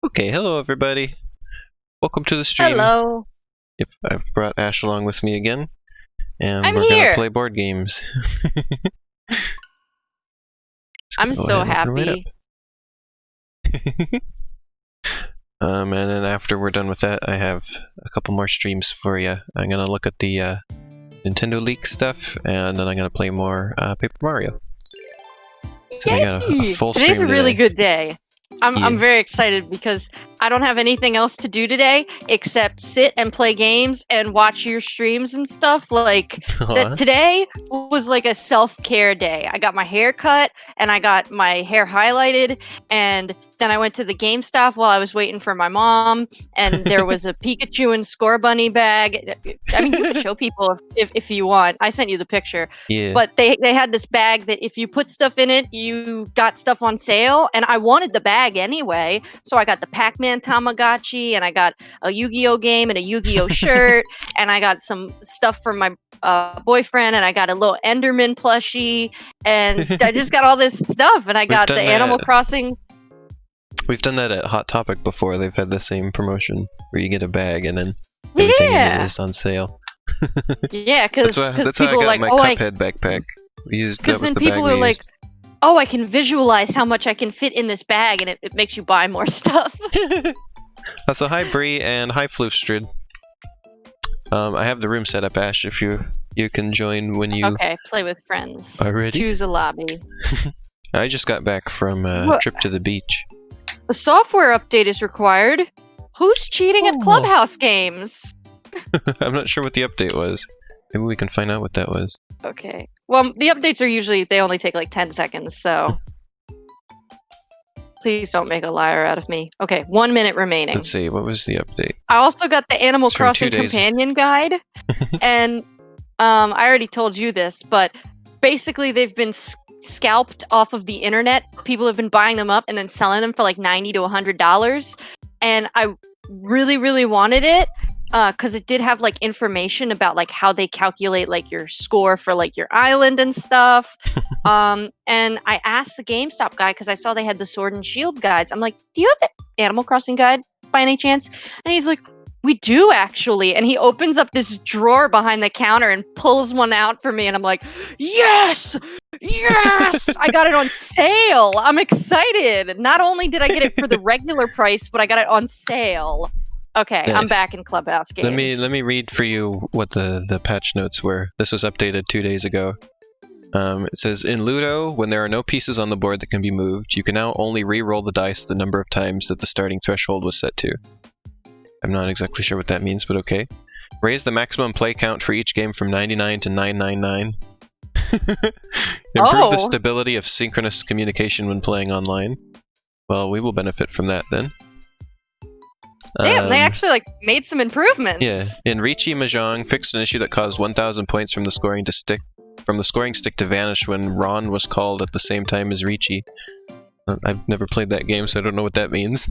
Okay, hello everybody. Welcome to the stream. Hello. Yep, I've brought Ash along with me again, and I'm we're here. gonna play board games. I'm so happy. And then after we're done with that, I have a couple more streams for you. I'm gonna look at the Nintendo Leak stuff, and then I'm gonna play more Paper Mario. So I got a full stream Today's a really today. good day. I'm very excited because I don't have anything else to do today except sit and play games and watch your streams and stuff. Like that today was like a self-care day. I got my hair cut and I got my hair highlighted, and then I went to the GameStop while I was waiting for my mom, and there was a Pikachu and Score Bunny bag. I mean, you can show people if you want. I sent you the picture. Yeah. But they had this bag that if you put stuff in it, you got stuff on sale, and I wanted the bag anyway, so I got the Pac-Man Tamagotchi, and I got a Yu-Gi-Oh game and a Yu-Gi-Oh shirt, and I got some stuff from my boyfriend, and I got a little Enderman plushie, and I just got all this stuff, and I got the Animal Crossing. We've done that at Hot Topic before. They've had the same promotion where you get a bag and then everything in it is on sale. Yeah, because that's how I got my Cuphead backpack. Because then people are like, oh, I can visualize how much I can fit in this bag, and it makes you buy more stuff. So hi Bree and hi Floofstrid. I have the room set up, Ash, if you can join when you... Okay, play with friends. Already? Choose a lobby. I just got back from a trip to the beach. A software update is required. Who's cheating at Clubhouse Games? I'm not sure what the update was. Maybe we can find out what that was. Okay. Well, the updates are usually, they only take like 10 seconds, so... Please don't make a liar out of me. Okay, 1 minute remaining. Let's see, what was the update? I also got the Animal Crossing Companion Guide, and I already told you this, but basically they've been scalped off of the internet. People have been buying them up and then selling them for like $90 to $100, and I really, really wanted it because it did have like information about like how they calculate like your score for like your island and stuff. And I asked the GameStop guy because I saw they had the Sword and Shield guides. I'm like, do you have the Animal Crossing guide by any chance? And he's like, we do actually. And he opens up this drawer behind the counter and pulls one out for me, and I'm like, yes! Yes! I got it on sale. I'm excited. Not only did I get it for the regular price, but I got it on sale. Okay, nice. I'm back in Clubhouse Games. Let me read for you what the patch notes were. This was updated 2 days ago. It says, in Ludo, when there are no pieces on the board that can be moved, you can now only re-roll the dice the number of times that the starting threshold was set to. I'm not exactly sure what that means, but okay. Raise the maximum play count for each game from 99 to 999. Improve the stability of synchronous communication when playing online. Well, we will benefit from that then. Damn, they actually like made some improvements. Yeah, in Riichi Mahjong, fixed an issue that caused 1,000 points from the scoring stick to vanish when Ron was called at the same time as Riichi. I've never played that game, so I don't know what that means.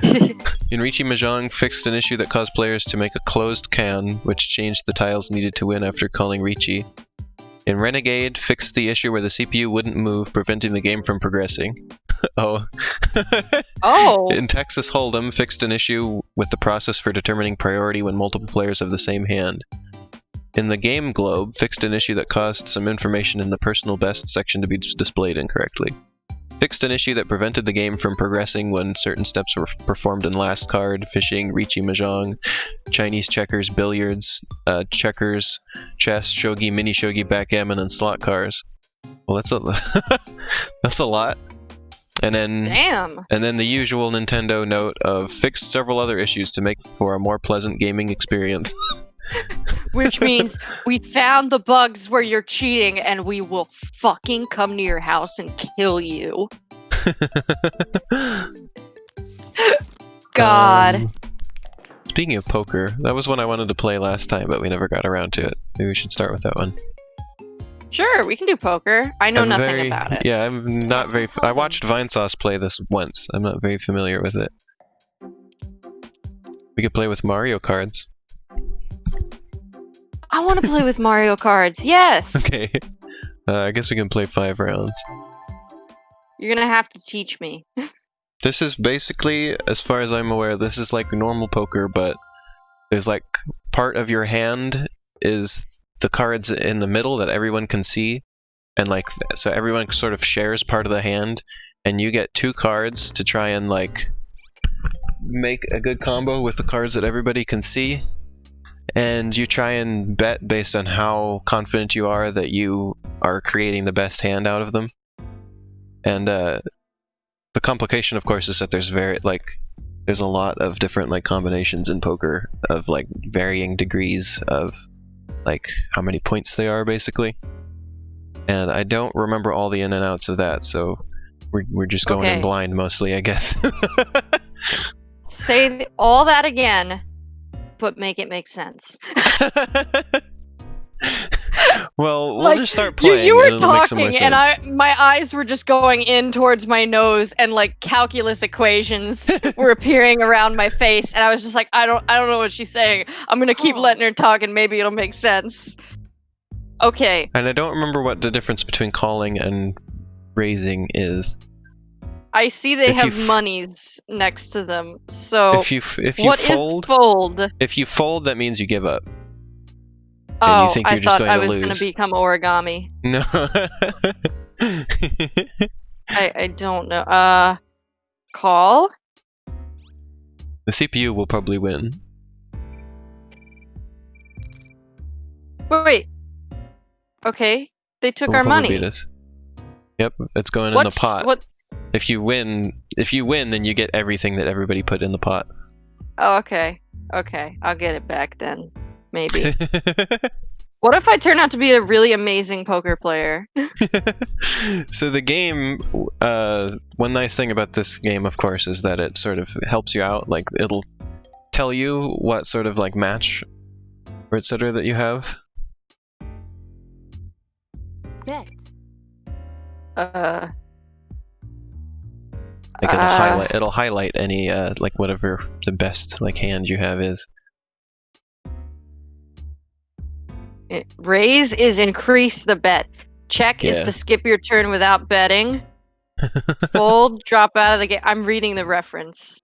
In Riichi Mahjong, fixed an issue that caused players to make a closed can, which changed the tiles needed to win after calling Riichi. In Renegade, fixed the issue where the CPU wouldn't move, preventing the game from progressing. Oh. In Texas Hold'em, fixed an issue with the process for determining priority when multiple players have the same hand. In the Game Globe, fixed an issue that caused some information in the personal best section to be displayed incorrectly. Fixed an issue that prevented the game from progressing when certain steps were performed in Last Card, Fishing, Riichi Mahjong, Chinese Checkers, Billiards, Checkers, Chess, Shogi, Mini Shogi, Backgammon, and Slot Cars. Well, that's a lot. And then, and then the usual Nintendo note of fixed several other issues to make for a more pleasant gaming experience. Which means we found the bugs where you're cheating, and we will fucking come to your house and kill you. God. Speaking of poker, that was one I wanted to play last time, but we never got around to it. Maybe we should start with that one. Sure, we can do poker. I know nothing about it. Yeah, I'm not very... I watched Vinesauce play this once. I'm not very familiar with it. We could play with Mario cards. I want to play with Mario cards, yes! Okay. I guess we can play 5 rounds. You're gonna have to teach me. This is basically, as far as I'm aware, this is like normal poker, but there's like part of your hand is the cards in the middle that everyone can see, and like so everyone sort of shares part of the hand, and you get 2 cards to try and like make a good combo with the cards that everybody can see, and you try and bet based on how confident you are that you are creating the best hand out of them. And the complication, of course, is that there's a lot of different like combinations in poker of like varying degrees of like how many points they are, basically. And I don't remember all the in and outs of that, so we're just going in blind mostly, I guess. Say all that again, but make it make sense. Well, we'll just start playing. You were talking, and my eyes were just going in towards my nose, and like calculus equations were appearing around my face, and I was just like, I don't know what she's saying. I'm gonna keep letting her talk, and maybe it'll make sense. Okay. And I don't remember what the difference between calling and raising is. I see they have monies next to them. So if you what fold, is fold? If you fold, that means you give up. Oh, you think you're I just thought going I to was lose. going to become origami. No. I don't know. Call? The CPU will probably win. Wait. Okay. They took our money. Beat us. Yep, it's going in the pot. What? If you win, then you get everything that everybody put in the pot. Oh, okay. Okay, I'll get it back then. Maybe. What if I turn out to be a really amazing poker player? So the game, one nice thing about this game, of course, is that it sort of helps you out. Like, it'll tell you what sort of like match or etc. that you have. Bet. Like it'll highlight any like whatever the best like hand you have is. Raise is increase the bet. Check is to skip your turn without betting. Fold, drop out of the game. I'm reading the reference.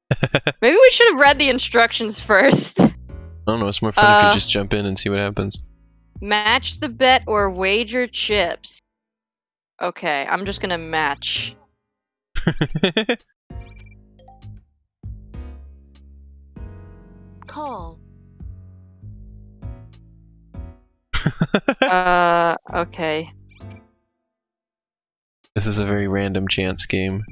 Maybe we should have read the instructions first. I don't know, it's more fun if you just jump in and see what happens. Match the bet or wager chips. Okay, I'm just gonna match. Call. Okay. This is a very random chance game.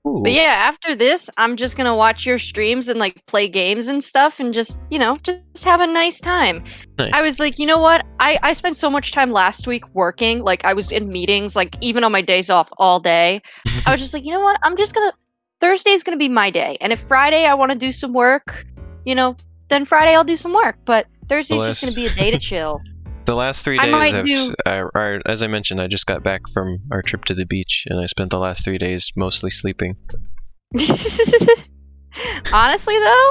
Ooh. But yeah, after this, I'm just gonna watch your streams and like play games and stuff and just, just have a nice time. Nice. I was like, you know what? I spent so much time last week working. Like, I was in meetings, like, even on my days off all day. I was just like, you know what? Thursday's gonna be my day. And if Friday I want to do some work, then Friday I'll do some work. But Thursday's just gonna be a day to chill. The last 3 days, as I mentioned, I just got back from our trip to the beach, and I spent the last 3 days mostly sleeping. Honestly, though,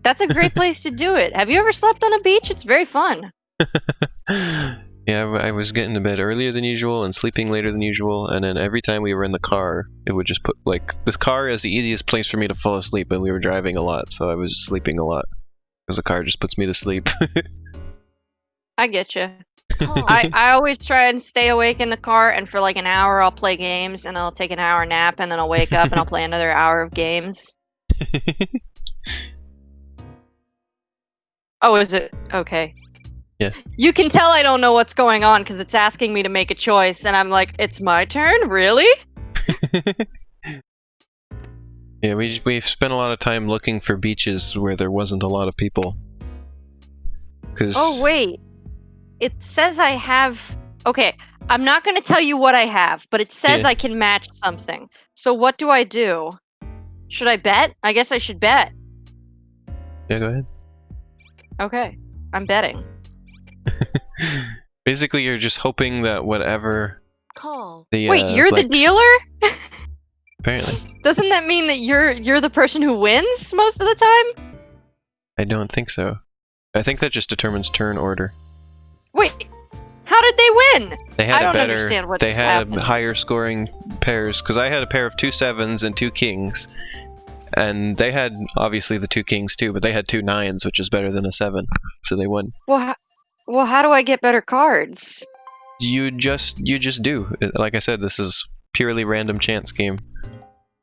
that's a great place to do it. Have you ever slept on a beach? It's very fun. Yeah, I was getting to bed earlier than usual and sleeping later than usual, and then every time we were in the car, it would just put, like, this car is the easiest place for me to fall asleep, and we were driving a lot, so I was just sleeping a lot. Because the car just puts me to sleep. I get you. I always try and stay awake in the car, and for like an hour I'll play games, and I'll take an hour nap, and then I'll wake up and I'll play another hour of games. Oh, is it? Okay. Yeah. You can tell I don't know what's going on because it's asking me to make a choice, and I'm like, it's my turn? Really? Yeah, we've spent a lot of time looking for beaches where there wasn't a lot of people. Oh, wait. It says I have... Okay, I'm not going to tell you what I have, but it says I can match something. So what do I do? Should I bet? I guess I should bet. Yeah, go ahead. Okay, I'm betting. Basically, you're just hoping that whatever... Call. Wait, you're the dealer? Apparently. Doesn't that mean that you're the person who wins most of the time? I don't think so. I think that just determines turn order. Wait, how did did they win? They had I don't understand what they just had happened. higher scoring pairs, because I had a pair of 2 7s and 2 kings. And they had, obviously, the 2 kings too, but they had 2 9s, which is better than a 7. So they won. Well, how do I get better cards? You just do. Like I said, this is purely random chance game.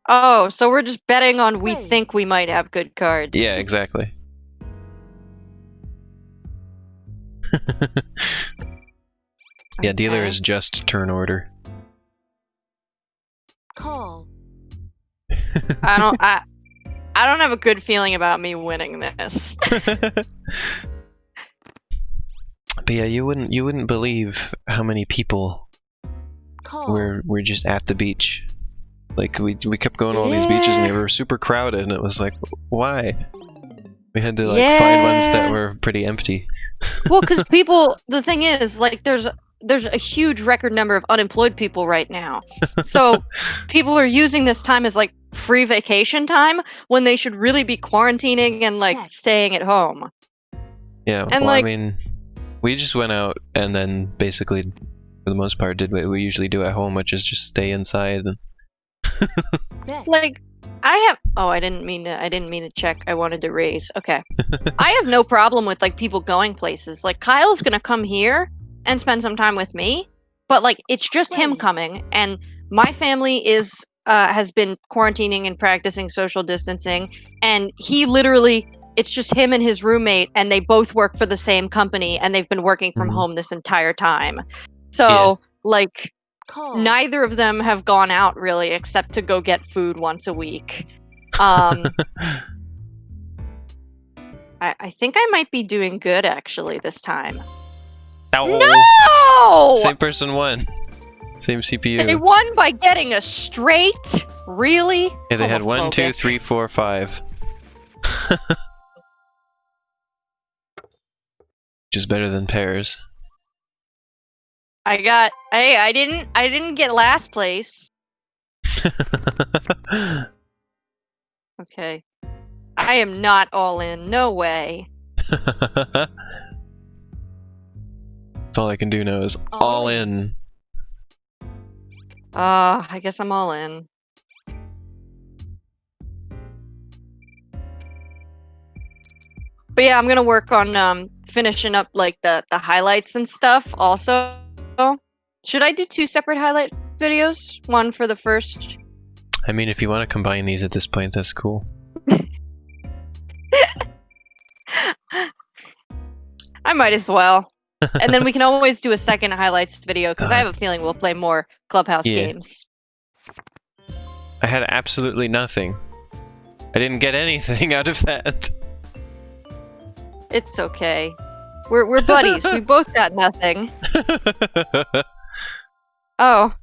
Oh, so we're just betting on we think we might have good cards. Yeah, exactly. Yeah, dealer is just turn order. Call. I don't have a good feeling about me winning this. But yeah, you wouldn't believe how many people were just at the beach. Like we kept going to all these beaches and they were super crowded, and it was like, why? We had to find ones that were pretty empty. Well, because the thing is, like, there's a huge record number of unemployed people right now. So people are using this time as like free vacation time when they should really be quarantining and like staying at home. Yeah, and well, I mean, we just went out and then basically, for the most part, did what we usually do at home, which is just stay inside. Like, I didn't mean to check. I wanted to raise. Okay. I have no problem with like people going places. Like, Kyle's gonna come here and spend some time with me, but like it's just him coming, and my family has been quarantining and practicing social distancing, and he literally, it's just him and his roommate, and they both work for the same company, and they've been working from home this entire time. So like neither of them have gone out really except to go get food once a week. I think I might be doing good actually this time. No! Same person won. Same CPU. They won by getting a straight? Really? Yeah, they had 1, 2, 3, 4, 5. Which is better than pairs. I didn't get last place. Okay. I am not all in. No way. That's all I can do now is all in. I guess I'm all in. But yeah, I'm gonna work on finishing up like the highlights and stuff also. Should I do 2 separate highlight videos? One for the first? I mean, if you want to combine these at this point, that's cool. I might as well. And then we can always do a second highlights video, because I have a feeling we'll play more Clubhouse games. I had absolutely nothing. I didn't get anything out of that. It's okay. We're buddies. We both got nothing. Oh.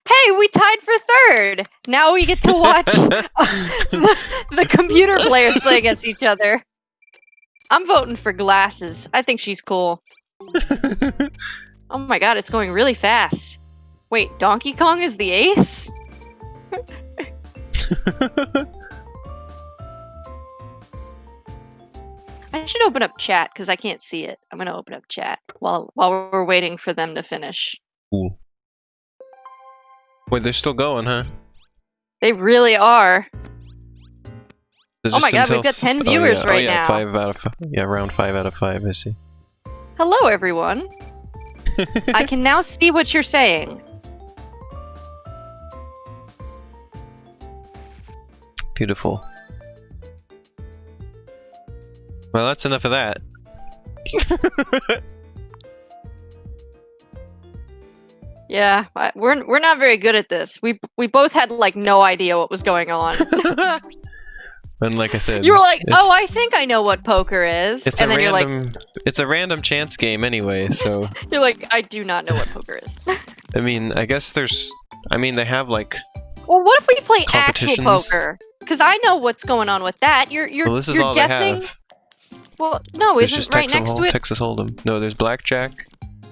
Hey, we tied for 3rd! Now we get to watch the computer players play against each other. I'm voting for Glasses. I think she's cool. Oh my god, it's going really fast. Wait, Donkey Kong is the ace? I should open up chat, because I can't see it. I'm gonna open up chat while we're waiting for them to finish. Ooh. Wait, they're still going, huh? They really are. They're oh my god, until... we've got 10 viewers right now. 5 out of 5. Yeah, around 5 out of 5, I see. Hello, everyone. I can now see what you're saying. Beautiful. Well, that's enough of that. Yeah, we're not very good at this. We both had like no idea what was going on. And like I said, you were like, "Oh, I think I know what poker is," and then you're like, "It's a random chance game anyway." So you're like, "I do not know what poker is." I mean, I guess they have like. Well, what if we play actual poker? Because I know what's going on with that. You're this is you're all guessing. They have. Well, no, there's isn't just right next to it Texas Hold'em. No, there's Blackjack,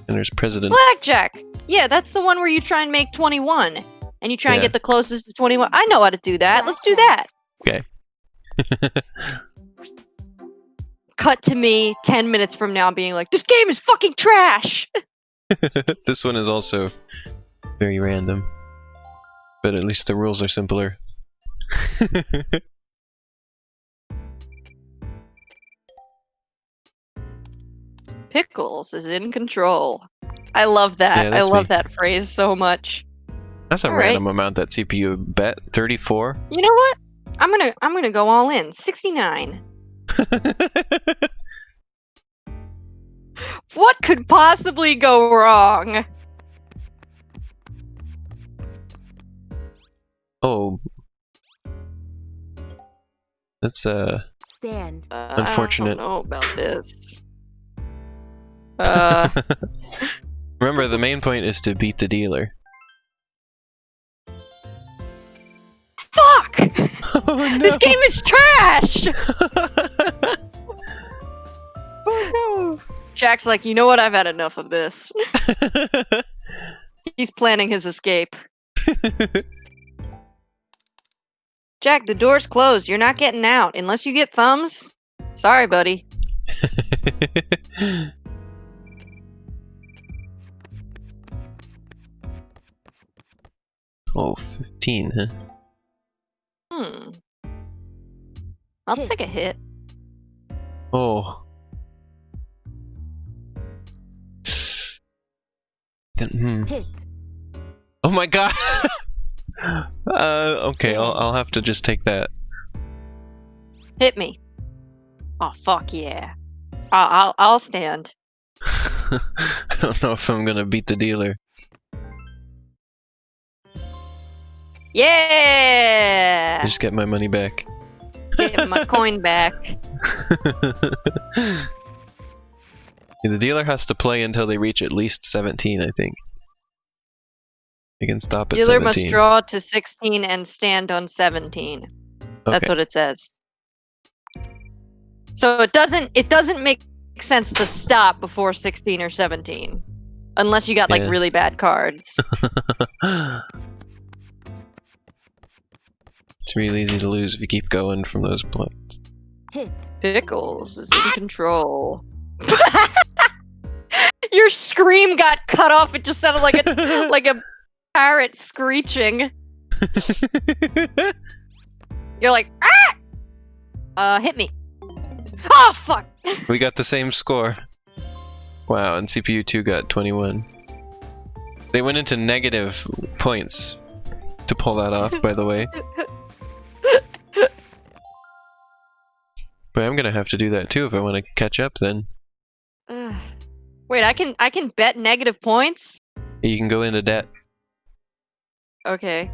and there's President. Blackjack. Yeah, that's the one where you try and make 21, and you try and get the closest to 21. I know how to do that. Let's do that. Okay. Cut to me 10 minutes from now being like, this game is fucking trash! This one is also very random. But at least the rules are simpler. Pickles is in control. I love that. Yeah, I that's love me. that phrase so much. That's a All random amount that CPU bet. 34? You know what? I'm gonna go all in. 69. What could possibly go wrong? Oh. That's Stand. unfortunate. I don't know about this. Remember, the main point is to beat the dealer. Fuck! Oh, no. This game is trash! Oh Jack's like, you know what? I've had enough of this. no! He's planning his escape. Jack, the door's closed. You're not getting out. Unless you get thumbs. Sorry, buddy. Oh, 15, huh? I'll Hit. take a hit. Oh. Then, Hit. Oh my god! Okay, I'll have to just take that. Hit me. Oh, fuck yeah. I'll stand. I don't know if I'm gonna beat the dealer. Yeah! I just get my money back. Get my coin back. The dealer has to play until they reach at least 17, I think. They can stop at Dealer 17. must draw to 16 and stand on 17. That's Okay. what it says. So it doesn't make sense to stop before 16 or 17. Unless you got like Yeah. really bad cards. It's really easy to lose if you keep going from those points. Hit. Pickles is in control. Your scream got cut off. It just sounded like a parrot screeching. You're like, ah! Hit me. Oh, fuck! We got the same score. Wow, and CPU 2 got 21. They went into negative points to pull that off, by the way. But I'm gonna have to do that too if I want to catch up then. Wait, I can bet negative points? You can go into debt. Okay.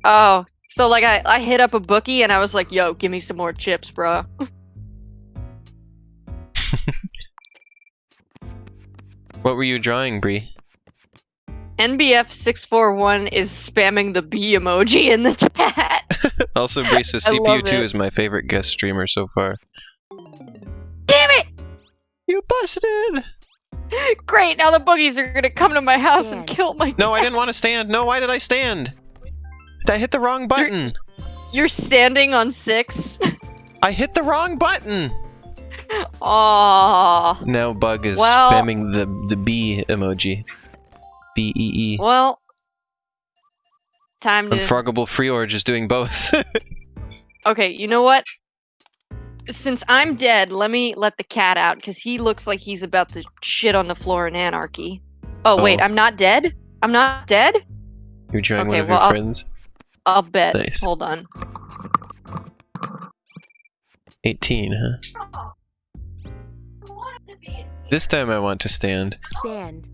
Oh, so like I hit up a bookie and I was like, yo, give me some more chips, bro. What were you drawing, Bree? NBF641 is spamming the B emoji in the chat. Also, Bree says I love CPU2 it. is my favorite guest streamer so far. Damn it! You busted! Great, now the boogies are gonna come to my house and Stand. kill my No, I didn't want to stand. No, why did I stand? I hit the wrong button. You're standing on 6? I hit the wrong button. Aww. Now Bug is Well- spamming the B emoji. B-E-E. Well, time to... Unfroggable Freeorge is doing both. Okay, you know what? Since I'm dead, let me let the cat out, because he looks like he's about to shit on the floor in anarchy. Oh, wait, Oh. I'm not dead? I'm not dead? You're drawing one Okay, of well, your I'll- friends. I'll bet. Nice. Hold on. 18, huh? This time I want to stand. Stand.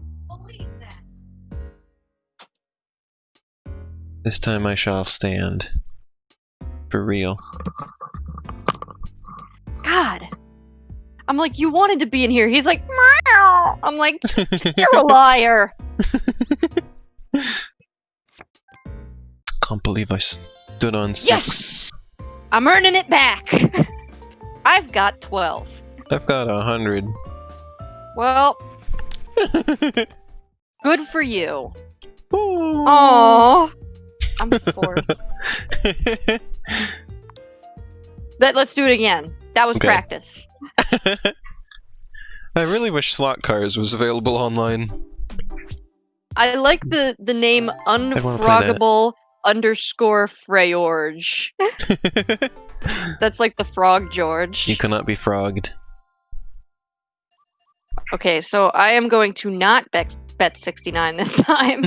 This time I shall stand. For real. God. I'm like, you wanted to be in here. He's like, meow. I'm like, you're a liar. Can't believe I stood on 6. Yes! I'm earning it back. I've got 12. I've got 100. Well, good for you. Ooh. Aww. I'm 4th. Let's do it again. That was Okay. practice. I really wish Slot Cars was available online. I like the name unfroggable _ Freygeorge. That's like the frog George. You cannot be frogged. Okay, so I am going to not bet 69 this time.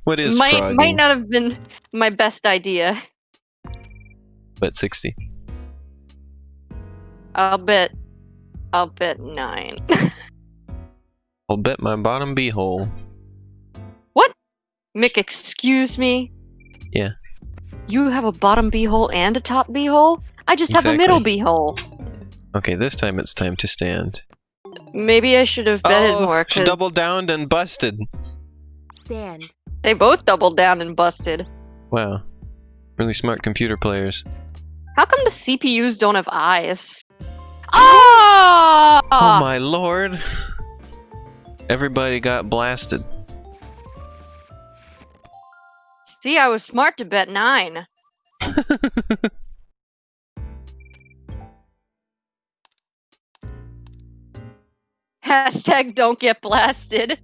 What is might frogging? not have been my best idea. Bet 60. I'll bet 9. I'll bet my bottom b-hole. What? Mick, excuse me? Yeah. You have a bottom b-hole and a top b-hole? I just have a middle b-hole. Okay, this time it's time to stand. Maybe I should have betted more. She doubled down and busted. Stand. They both doubled down and busted. Wow. Really smart computer players. How come the CPUs don't have eyes? Oh! Oh my lord! Everybody got blasted. See, I was smart to bet 9. Hashtag don't get blasted.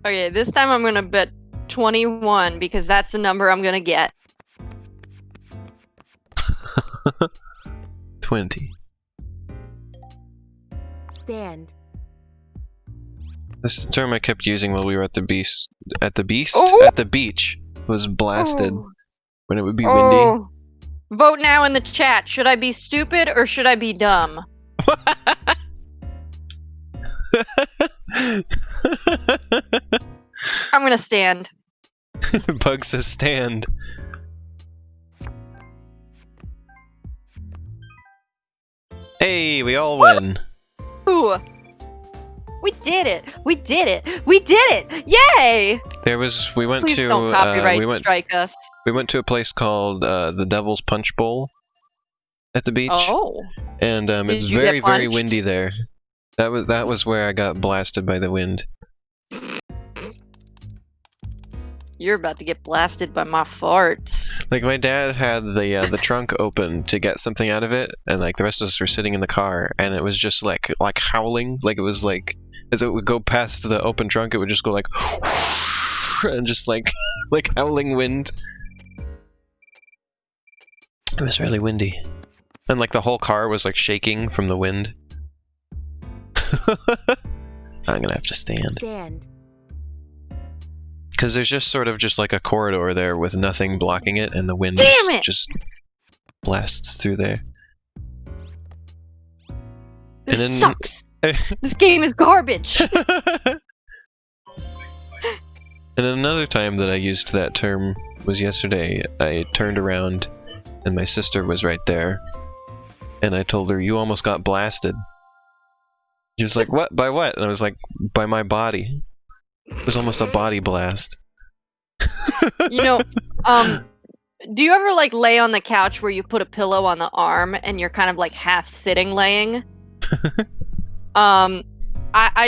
Okay, this time I'm gonna bet 21 because that's the number I'm gonna get. 20. Stand. This is the term I kept using while we were at the beast. At the beast? Oh! At the beach. Was blasted. Oh. When it would be windy. Oh. Vote now in the chat. Should I be stupid or should I be dumb? I'm gonna stand. Bug says stand. Hey, we all win. Ooh. We did it! We did it! We did it! Yay! We went Please to don't copyright strike us. we went to a place called the Devil's Punch Bowl at the beach. Oh. And Did it's you very, get very punched? windy there. That was where I got blasted by the wind. You're about to get blasted by my farts. Like my dad had the trunk open to get something out of it, and like the rest of us were sitting in the car, and it was just like howling. Like it was like as it would go past the open trunk, it would just go like and just like howling wind. It was really windy. And like the whole car was like shaking from the wind. I'm gonna have to stand. Stand. Because there's just sort of just like a corridor there with nothing blocking it, and the wind just blasts through there. This sucks! This game is garbage! And another time that I used that term was yesterday. I turned around and my sister was right there. And I told her, "You almost got blasted." She was like, "What? By what?" And I was like, "By my body." It was almost a body blast. You know, do you ever like lay on the couch where you put a pillow on the arm and you're kind of like half sitting laying? I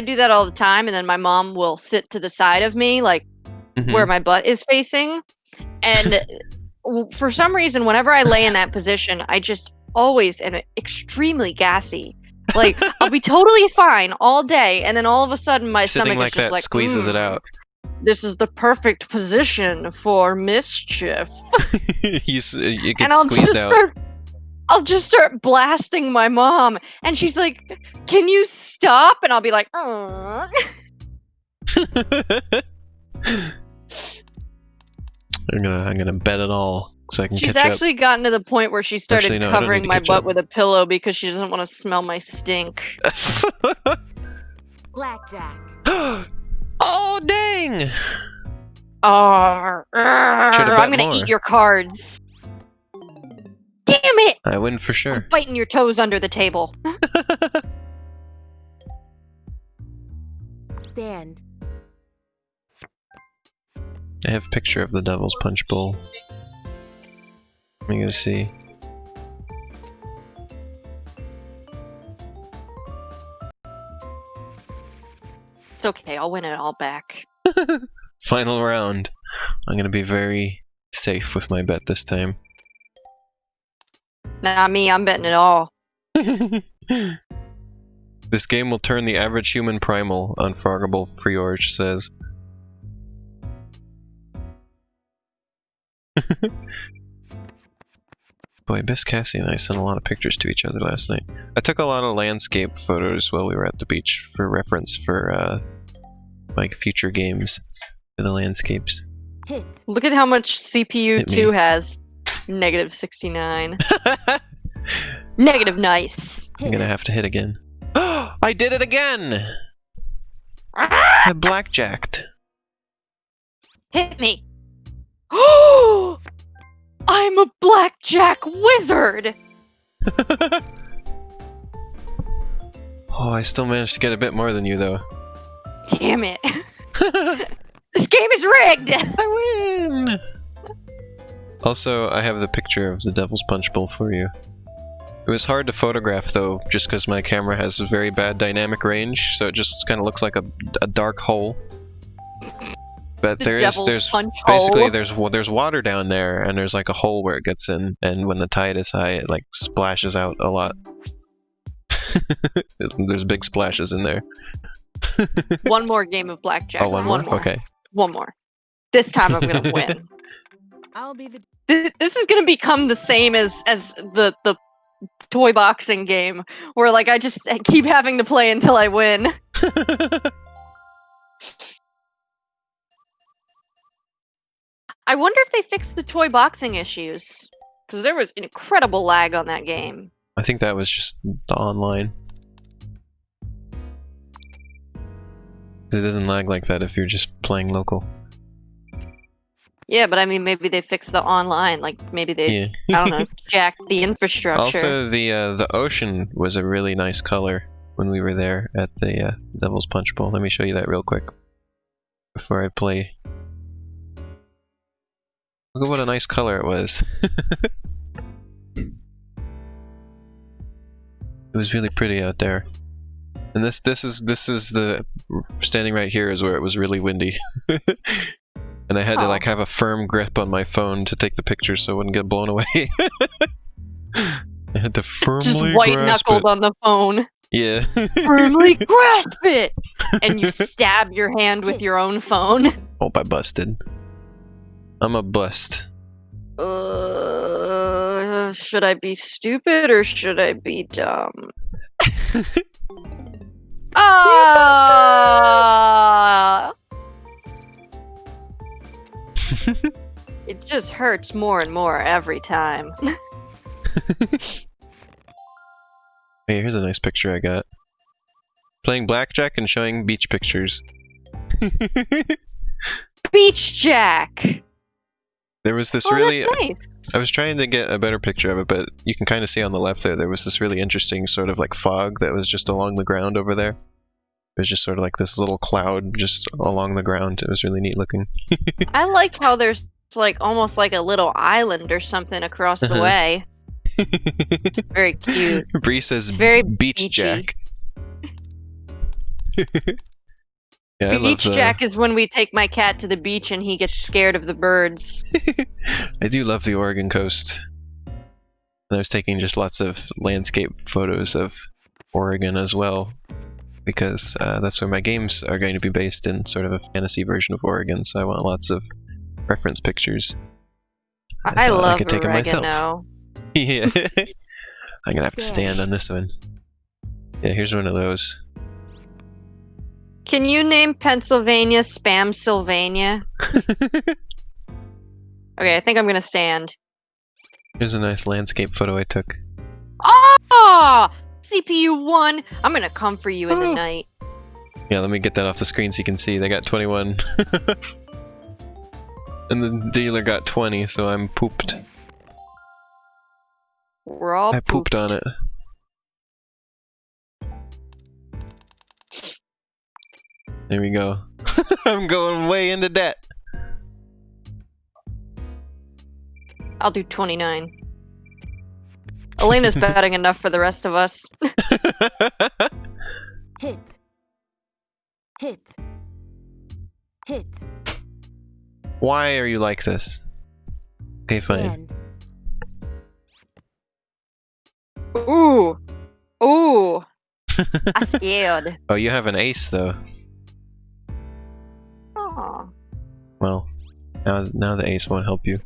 do that all the time, and then my mom will sit to the side of me, like where my butt is facing. And for some reason, whenever I lay in that position, I just always am extremely gassy. Like, I'll be totally fine all day, and then all of a sudden my Sitting stomach like is just that like, squeezes it out. This is the perfect position for mischief. It And gets squeezed out. I'll just start blasting my mom, and she's like, "Can you stop?" And I'll be like, "Oh." I'm gonna bet it all so I can She's catch up. actually gotten to the point where she started Actually, no, I don't need covering to my catch butt up. with a pillow because she doesn't want to smell my stink. Blackjack. Oh dang! I'm bet gonna more. eat your cards. Damn it! I win for I'm sure. biting your toes under the table. Stand. I have a picture of the Devil's Punch Bowl. Let me go see. It's okay, I'll win it all back. Final round. I'm gonna be very safe with my bet this time. Not me, I'm betting it all. This This game will turn the average human primal, Unfroggable Freorge says. Boy, Best Cassie and I sent a lot of pictures to each other last night. I took a lot of landscape photos while we were at the beach for reference for like future games for the landscapes. Hit. Look at how much CPU 2 has. Negative 69. Negative nice. I'm gonna have to hit again. I did it again! I blackjacked. Hit me. Oh! I'm a blackjack wizard! Oh, I still managed to get a bit more than you, though. Damn it. This game is rigged! I win! Also, I have the picture of the Devil's Punch Bowl for you. It was hard to photograph, though, just because my camera has a very bad dynamic range, so it just kind of looks like a dark hole. But there's basically there's water down there, and there's like a hole where it gets in, and when the tide is high, it like splashes out a lot. There's big splashes in there. One more game of blackjack. Oh, one more? Okay. One more. This time I'm gonna win. I'll be the. This is gonna become the same as the toy boxing game, where like I keep having to play until I win. I wonder if they fixed the toy boxing issues, because there was incredible lag on that game. I think that was just the online. It doesn't lag like that if you're just playing local. Yeah, but I mean, maybe they fixed the online. Like maybe they, I don't know, jacked the infrastructure. Also, the ocean was a really nice color when we were there at the Devil's Punch Bowl. Let me show you that real quick before I play. Look at what a nice color it was. It was really pretty out there. And this is the standing right here is where it was really windy. And I had to like have a firm grip on my phone to take the picture so it wouldn't get blown away. I had to firmly just white knuckled on the phone. Yeah. Firmly grasp it, and you stab your hand with your own phone. Oh, I busted. I'm a bust. Should I be stupid or should I be dumb? Ah! It just hurts more and more every time. Hey, here's a nice picture I got. Playing blackjack and showing beach pictures. Beach Jack! There was this that's nice. I was trying to get a better picture of it, but you can kind of see on the left there was this really interesting sort of like fog that was just along the ground over there. It was just sort of like this little cloud just along the ground. It was really neat looking. I like how there's like almost like a little island or something across the way. It's very cute. Bree says it's very Beach beachy. Jack. Yeah, Beach Jack is when we take my cat to the beach and he gets scared of the birds. I do love the Oregon coast. And I was taking just lots of landscape photos of Oregon as well, because that's where my games are going to be based in, sort of a fantasy version of Oregon, so I want lots of reference pictures. I love I could take them myself. oregano. Yeah. I'm gonna have to stand on this one. Yeah, here's one of those. Can you name Pennsylvania Spam Sylvania? Okay, I think I'm gonna stand. Here's a nice landscape photo I took. Ah! CPU 1! I'm gonna come for you in the night. Yeah, let me get that off the screen so you can see. They got 21. And the dealer got 20, so I'm pooped. We're all I pooped on it. There we go. I'm going way into debt. I'll do 29. Elena's betting enough for the rest of us. Hit. Hit. Hit. Why are you like this? Okay, fine. Stand. Ooh. Ooh. I'm scared. Oh, you have an ace though. Aw. Well, now the ace won't help you.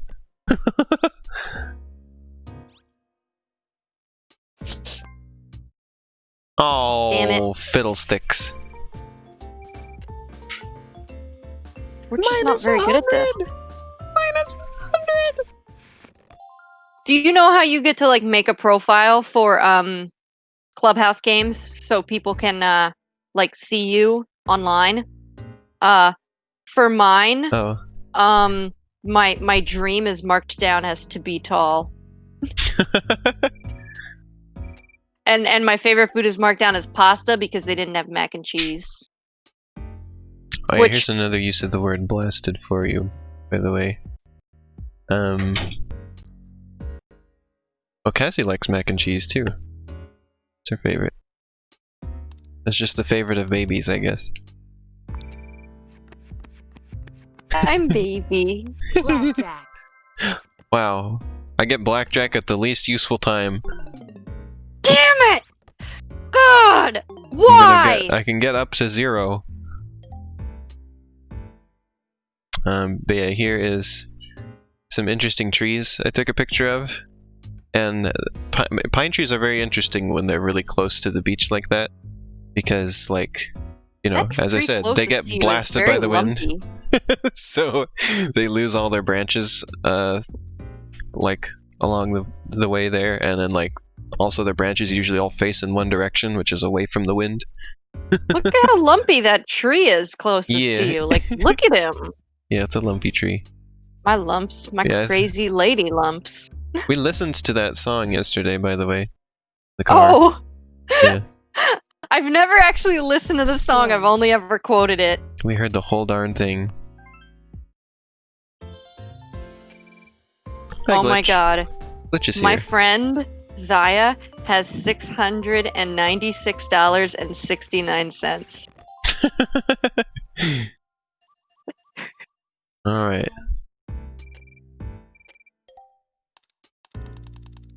Oh, Damn it. fiddlesticks. We're just not very good at this. -100. Do you know how you get to like make a profile for Clubhouse Games so people can like see you online? For mine, Oh. my dream is marked down as to be tall. And my favorite food is marked down as pasta because they didn't have mac and cheese. Oh, yeah, here's another use of the word blasted for you, by the way. Oh, Cassie likes mac and cheese too. It's her favorite. It's just the favorite of babies, I guess. I'm baby. Blackjack. Wow. I get blackjack at the least useful time. Damn it! God! Why? I can get up to 0. But yeah, here is some interesting trees I took a picture of. And pine trees are very interesting when they're really close to the beach like that. Because, like, you know, as I said, they get blasted by the wind. So they lose all their branches, like, along the way there. And then, like, also their branches usually all face in one direction, which is away from the wind. Look at how lumpy that tree is closest to you. Like, look at him. Yeah, it's a lumpy tree. My lumps. My crazy lady lumps. We listened to that song yesterday, by the way. The car. Oh! Yeah. I've never actually listened to the song. I've only ever quoted it. We heard the whole darn thing. Hi, Oh my god. Glitch is here. My friend, Zaya, has $696.69. Alright.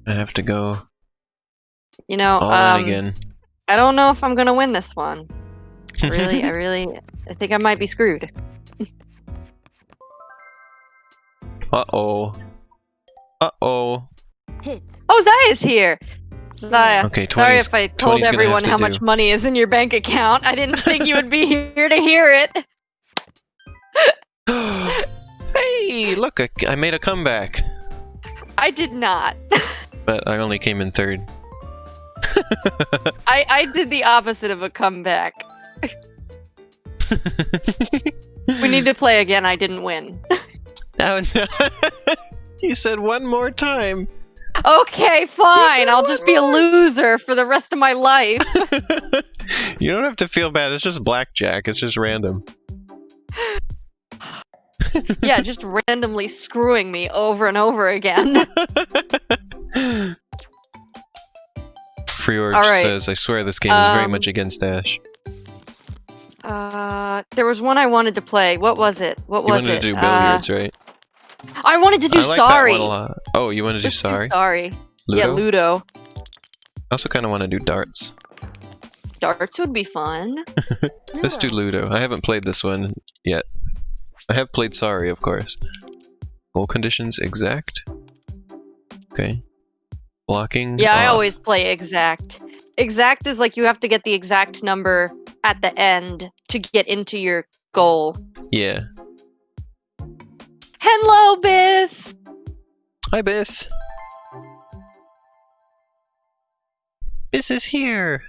I have to go You know, all in again. I don't know if I'm gonna win this one. I think I might be screwed. Uh-oh. Uh-oh. Hit. Oh, Zaya's here! Zaya, Okay, sorry if I told 20's gonna everyone have to how do. much money is in your bank account. I didn't think you would be here to hear it. Hey, look, I made a comeback. I did not. But I only came in 3rd. I did the opposite of a comeback. We need to play again. I didn't win. You said one more time. Okay, fine. I'll just be a loser for the rest of my life. You don't have to feel bad. It's just blackjack. It's just random. Yeah, just randomly screwing me over and over again. Freeorg Alright. says, I swear this game is very much against Ash. There was one I wanted to play. What was it? What was it? You wanted to do Billiards, right? I wanted to do I like Sorry. that one a lot. Oh, you want to do Let's Sorry? Sorry. Ludo? Yeah, Ludo. I also kind of want to do darts. Darts would be fun. Let's do Ludo. I haven't played this one yet. I have played Sorry, of course. Goal conditions exact. Okay. Blocking. Yeah, I off. always play exact. Exact is like you have to get the exact number at the end to get into your goal. Yeah. Hello, Biss! Hi, Biss. Biss is here.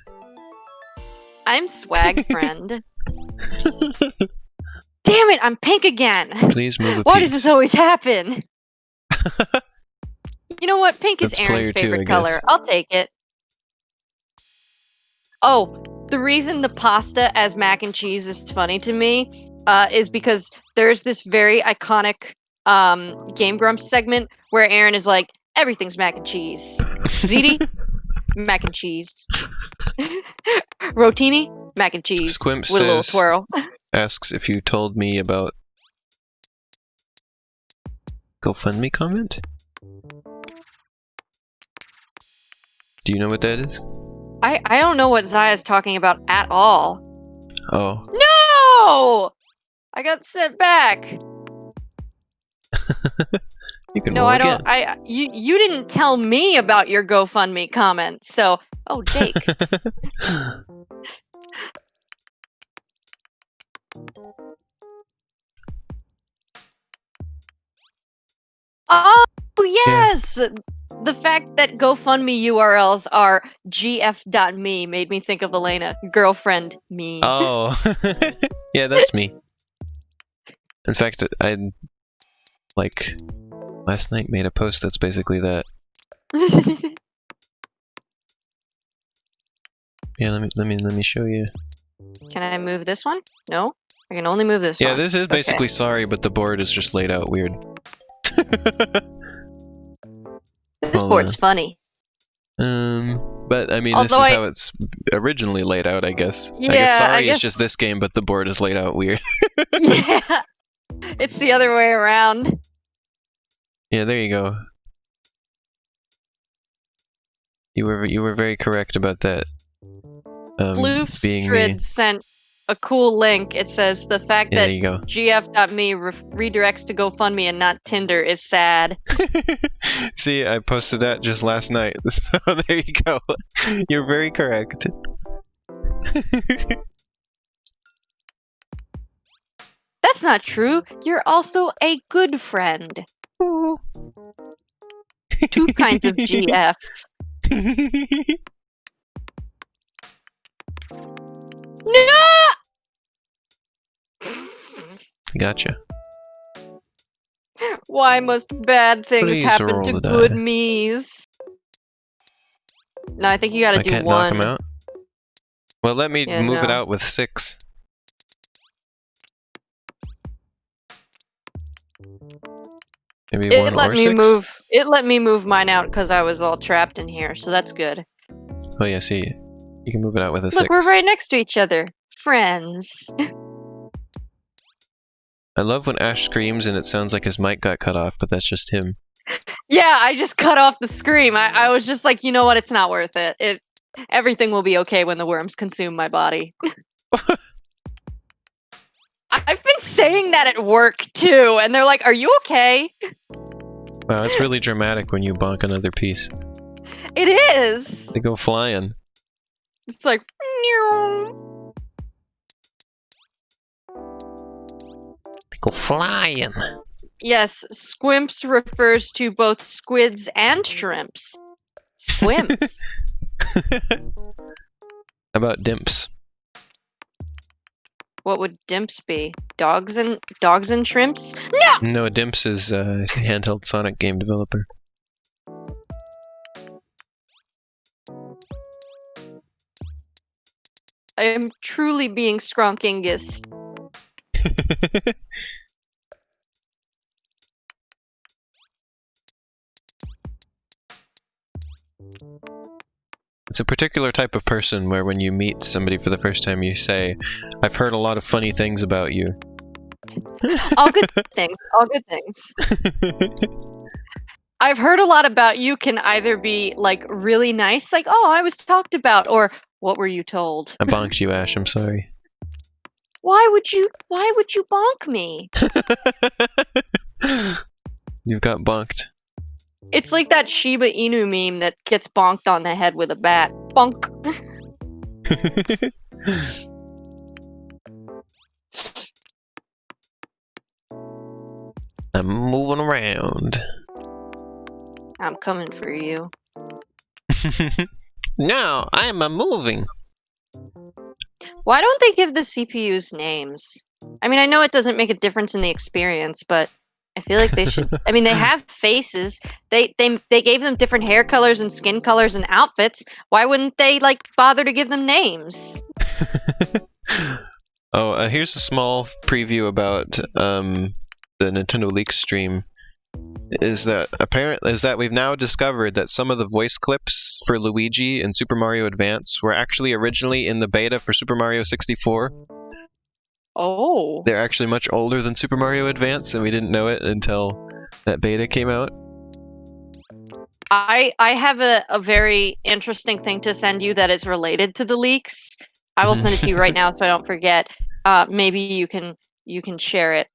I'm Swag Friend. Damn it, I'm pink again! Please move a Why piece. does this always happen? You know what? Pink is That's Aaron's player two, favorite I color. guess. I'll take it. Oh, the reason the pasta as mac and cheese is funny to me is because there's this very iconic Game Grumps segment where Aaron is like, everything's mac and cheese. Ziti, mac and cheese. Rotini, mac and cheese. Squimp with a little says- twirl. Asks if you told me about GoFundMe comment? Do you know what that is? I don't know what Zaya's talking about at all. Oh. No! I got sent back. You can No, roll I again. don't. You didn't tell me about your GoFundMe comment. So, oh, Jake. Oh, yes! Yeah. The fact that GoFundMe URLs are gf.me made me think of Elena. Girlfriend me. Oh. Yeah, that's me. In fact, I, like, last night made a post that's basically that. Yeah, let me show you. Can I move this one? No? I can only move this one. Yeah, this is basically sorry, but the board is just laid out weird. This board's funny. But I mean, Although this is how it's originally laid out, I guess. Yeah, I guess sorry is just this game, but the board is laid out weird. Yeah, it's the other way around. Yeah, there you go. You were very correct about that. Floofstrid sent a cool link. It says the fact that gf.me redirects to GoFundMe and not Tinder is sad. See, I posted that just last night, so there you go. You're very correct. That's not true. You're also a good friend. Two kinds of GF. No! Gotcha. Why must bad things happen to good me's? No, I think you gotta do one. I can't knock him out? Well, let me move it out with 6. Maybe it let me move mine out because I was all trapped in here, so that's good. Oh yeah, see, you can move it out with a 6. Look, we're right next to each other, friends. I love when Ash screams and it sounds like his mic got cut off, but that's just him. Yeah, I just cut off the scream. I was just like, you know what? It's not worth it. Everything will be okay when the worms consume my body. I've been saying that at work too, and they're like, "Are you okay?" Wow, it's really dramatic when you bonk another piece. It is. They go flying. It's like. They go flying. Yes, squimps refers to both squids and shrimps. Squimps. How about dimps? What would dimps be? Dogs and shrimps? No! No, dimps is a handheld Sonic game developer. I am truly being Skronkingus. It's a particular type of person where when you meet somebody for the first time you say, "I've heard a lot of funny things about you." All good things. All good things. I've heard a lot about you can either be like really nice, like, "Oh, I was talked about," or "What were you told?" I bonked you, Ash. I'm sorry. Why would you bonk me? You've got bonked. It's like that Shiba Inu meme that gets bonked on the head with a bat. Bonk. I'm moving around. I'm coming for you. No, I'm moving. Why don't they give the CPUs names? I mean, I know it doesn't make a difference in the experience, but I feel like they should. I mean, they have faces. They gave them different hair colors and skin colors and outfits. Why wouldn't they like bother to give them names? Oh, here's a small preview about the Nintendo Leaks stream. Is that we've now discovered that some of the voice clips for Luigi in Super Mario Advance were actually originally in the beta for Super Mario 64. Oh. They're actually much older than Super Mario Advance, and we didn't know it until that beta came out. I have a very interesting thing to send you that is related to the leaks. I will send it to you right now so I don't forget. Maybe you can share it.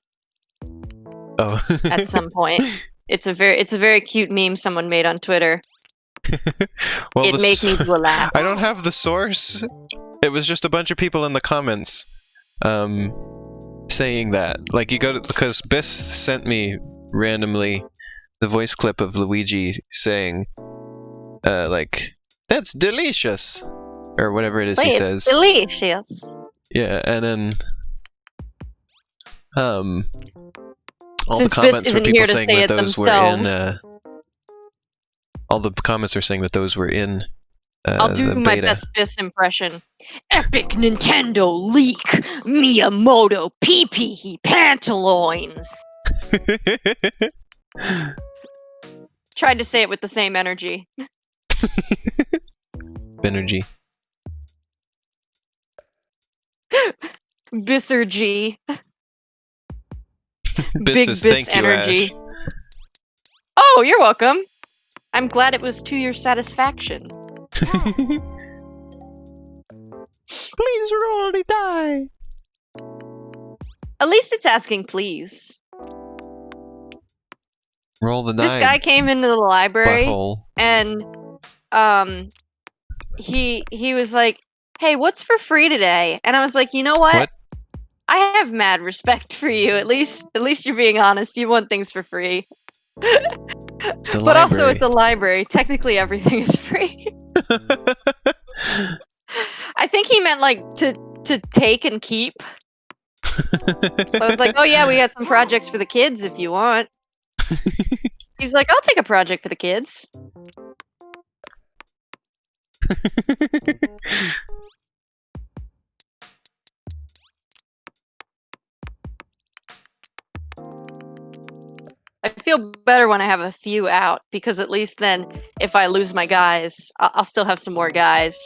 Oh. At some point. It's a very cute meme someone made on Twitter. Well, it made me do a laugh. I don't have the source. It was just a bunch of people in the comments saying that. Like, you go to, because Biss sent me randomly the voice clip of Luigi saying, like, that's delicious, or whatever it is he says. Delicious. Yeah, and then all Since the comments Biss were isn't people here to saying say that it those themselves. were in. All the comments are saying that those were in. I'll do the my beta. best Biss impression. Epic Nintendo leak. Miyamoto pee pantaloons. Tried to say it with the same energy. Energy. Bissergy. Big Biss thank you, energy. Ash. Oh, you're welcome. I'm glad it was to your satisfaction. Please roll the die. At least it's asking please. Roll the die. This guy came into the library Butthole. and he was like, "Hey, what's for free today?" And I was like, "You know what? I have mad respect for you. At least you're being honest. You want things for free." But also it's a library. Technically everything is free. I think he meant like to take and keep. So it's like, "Oh yeah, we got some projects for the kids if you want." He's like, "I'll take a project for the kids." I feel better when I have a few out, because at least then, if I lose my guys, I'll still have some more guys.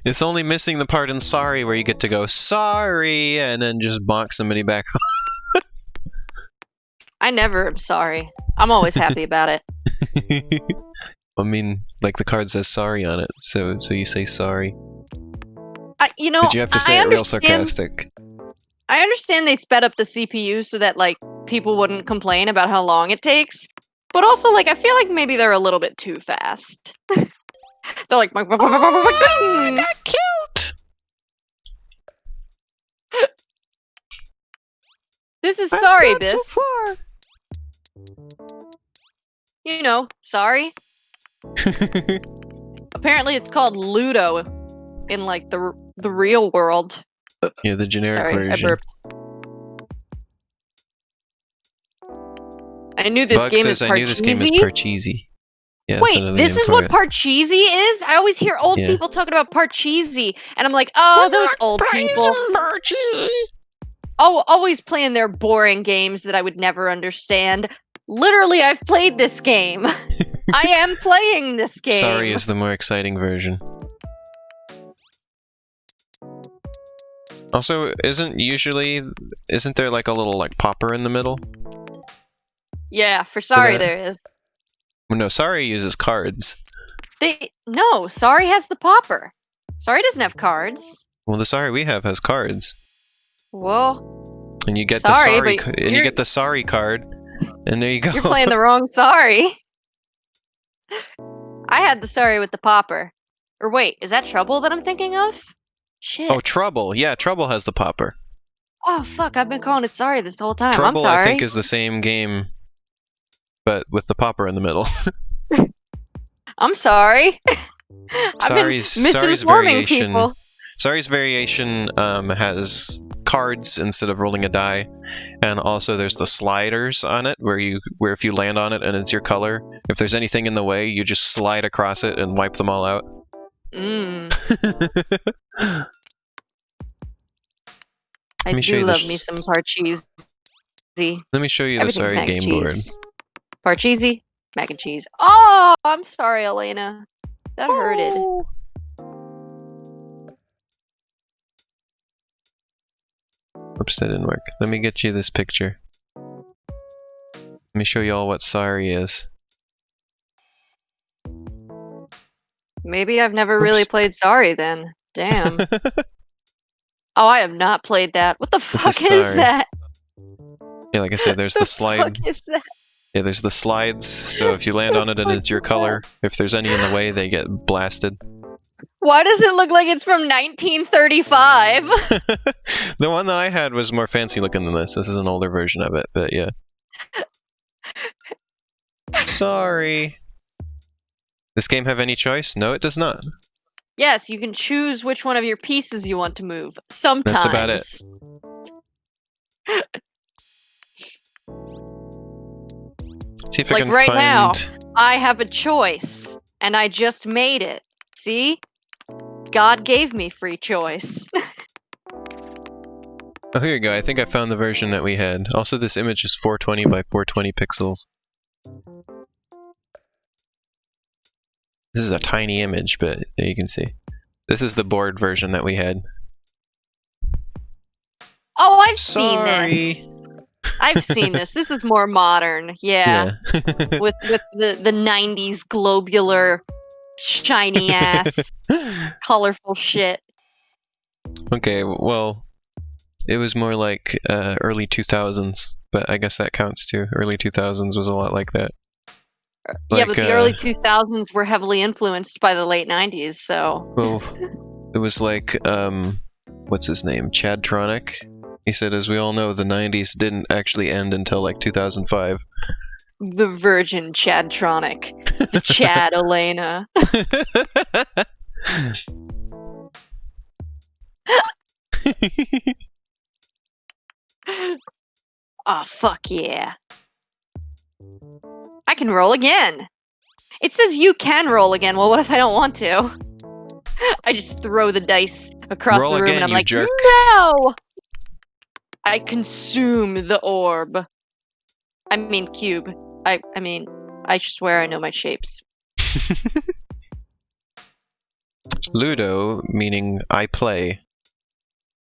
It's only missing the part in Sorry where you get to go, sorry, and then just bonk somebody back. I never am sorry. I'm always happy about it. I mean, like the card says sorry on it, so you say sorry. You know, but you have to say it real sarcastic. I understand they sped up the CPU so that, like, people wouldn't complain about how long it takes. But also, like, I feel like maybe they're a little bit too fast. They're like, oh, that's cute! This is Sorry, Biss. So you know, sorry. Apparently it's called Ludo in, like, the real world. Yeah, the generic version. I burped. I knew this game is Parcheesi. I knew this game is Parcheesi. Yeah, wait, this is what Parcheesi is? I always hear old people talking about Parcheesi, and I'm like, oh, those old people. Oh, always playing their boring games that I would never understand. Literally, I've played this game. I am playing this game. Sorry is the more exciting version. Also, isn't there like a little like popper in the middle? Yeah, for Sorry there is. No, Sorry uses cards. No, Sorry has the popper. Sorry doesn't have cards. Well, the Sorry we have has cards. Well, and you get you get the Sorry card, and there you go. You're playing the wrong Sorry. I had the Sorry with the popper. Or wait, is that Trouble that I'm thinking of? Shit. Oh, Trouble. Yeah, Trouble has the popper. Oh, fuck, I've been calling it Sorry this whole time. Trouble, I'm sorry. I think, is the same game, but with the popper in the middle. I'm sorry. Sorry's variation. Sorry's variation has cards instead of rolling a die, and also there's the sliders on it where if you land on it and it's your color, if there's anything in the way, you just slide across it and wipe them all out. I do love me some Parcheesi. Let me show you the Sorry game board. Parcheesi, mac and cheese. Oh, I'm sorry, Elena. That hurted. Oops, that didn't work. Let me get you this picture. Let me show you all what sorry is. Maybe I've never really played Sorry then. Damn. Oh, I have not played that. What the fuck is that? Yeah, like I said, there's the slide. Fuck is that? Yeah, there's the slides, so if you land on it and it's your color, if there's any in the way, they get blasted. Why does it look like it's from 1935? The one that I had was more fancy looking than this. This is an older version of it, but yeah. Sorry. This game have any choice? No, it does not. Yes, you can choose which one of your pieces you want to move. Sometimes. That's about it. See if I can right find... now, I have a choice, and I just made it. See? God gave me free choice. Oh, here you go. I think I found the version that we had. Also, this image is 420 by 420 pixels. This is a tiny image, but there you can see. This is the board version that we had. Oh, I've seen this. I've seen this. This is more modern. Yeah. with the 90s globular, shiny ass, colorful shit. Okay, well, it was more like early 2000s, but I guess that counts too. Early 2000s was a lot like that. Yeah, but the early 2000s were heavily influenced by the late 90s, so... Well, it was like, what's his name? Chadtronic? He said, as we all know, the 90s didn't actually end until like 2005. The Virgin Chadtronic. The Chad Elena. Oh, fuck yeah. I can roll again. It says you can roll again. Well, what if I don't want to? I just throw the dice across the room again, and I'm like, jerk. no! I consume the orb. I mean, cube. I mean, I swear I know my shapes. Ludo, meaning I play.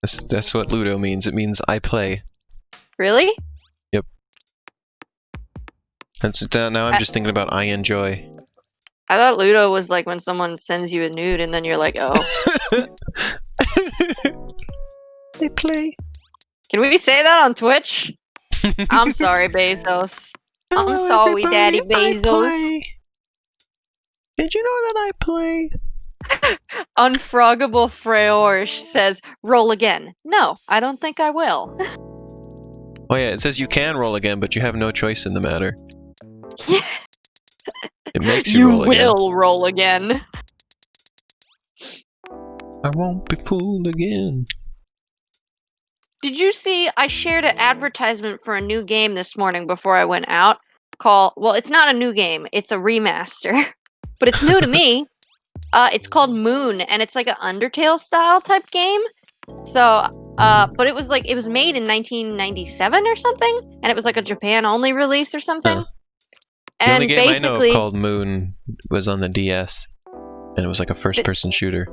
That's what Ludo means. It means I play. Really? Yep. Now I'm just thinking about I enjoy. I thought Ludo was like when someone sends you a nude and then you're like, oh. I play. Can we say that on Twitch? I'm sorry, Bezos. I'm sorry, Daddy Bezos. Did you know that I play? Unfroggable Freorish says, roll again. No, I don't think I will. Oh yeah, it says you can roll again, but you have no choice in the matter. It makes you roll again. You will roll again. I won't be fooled again. Did you see, I shared an advertisement for a new game this morning before I went out called, well, it's not a new game, it's a remaster, but it's new to me. It's called Moon, and it's like an Undertale style type game. So, but it was like, it was made in 1997 or something, and it was like a Japan only release or something. The and only game basically, I know of called Moon was on the DS, and it was like a first-person shooter.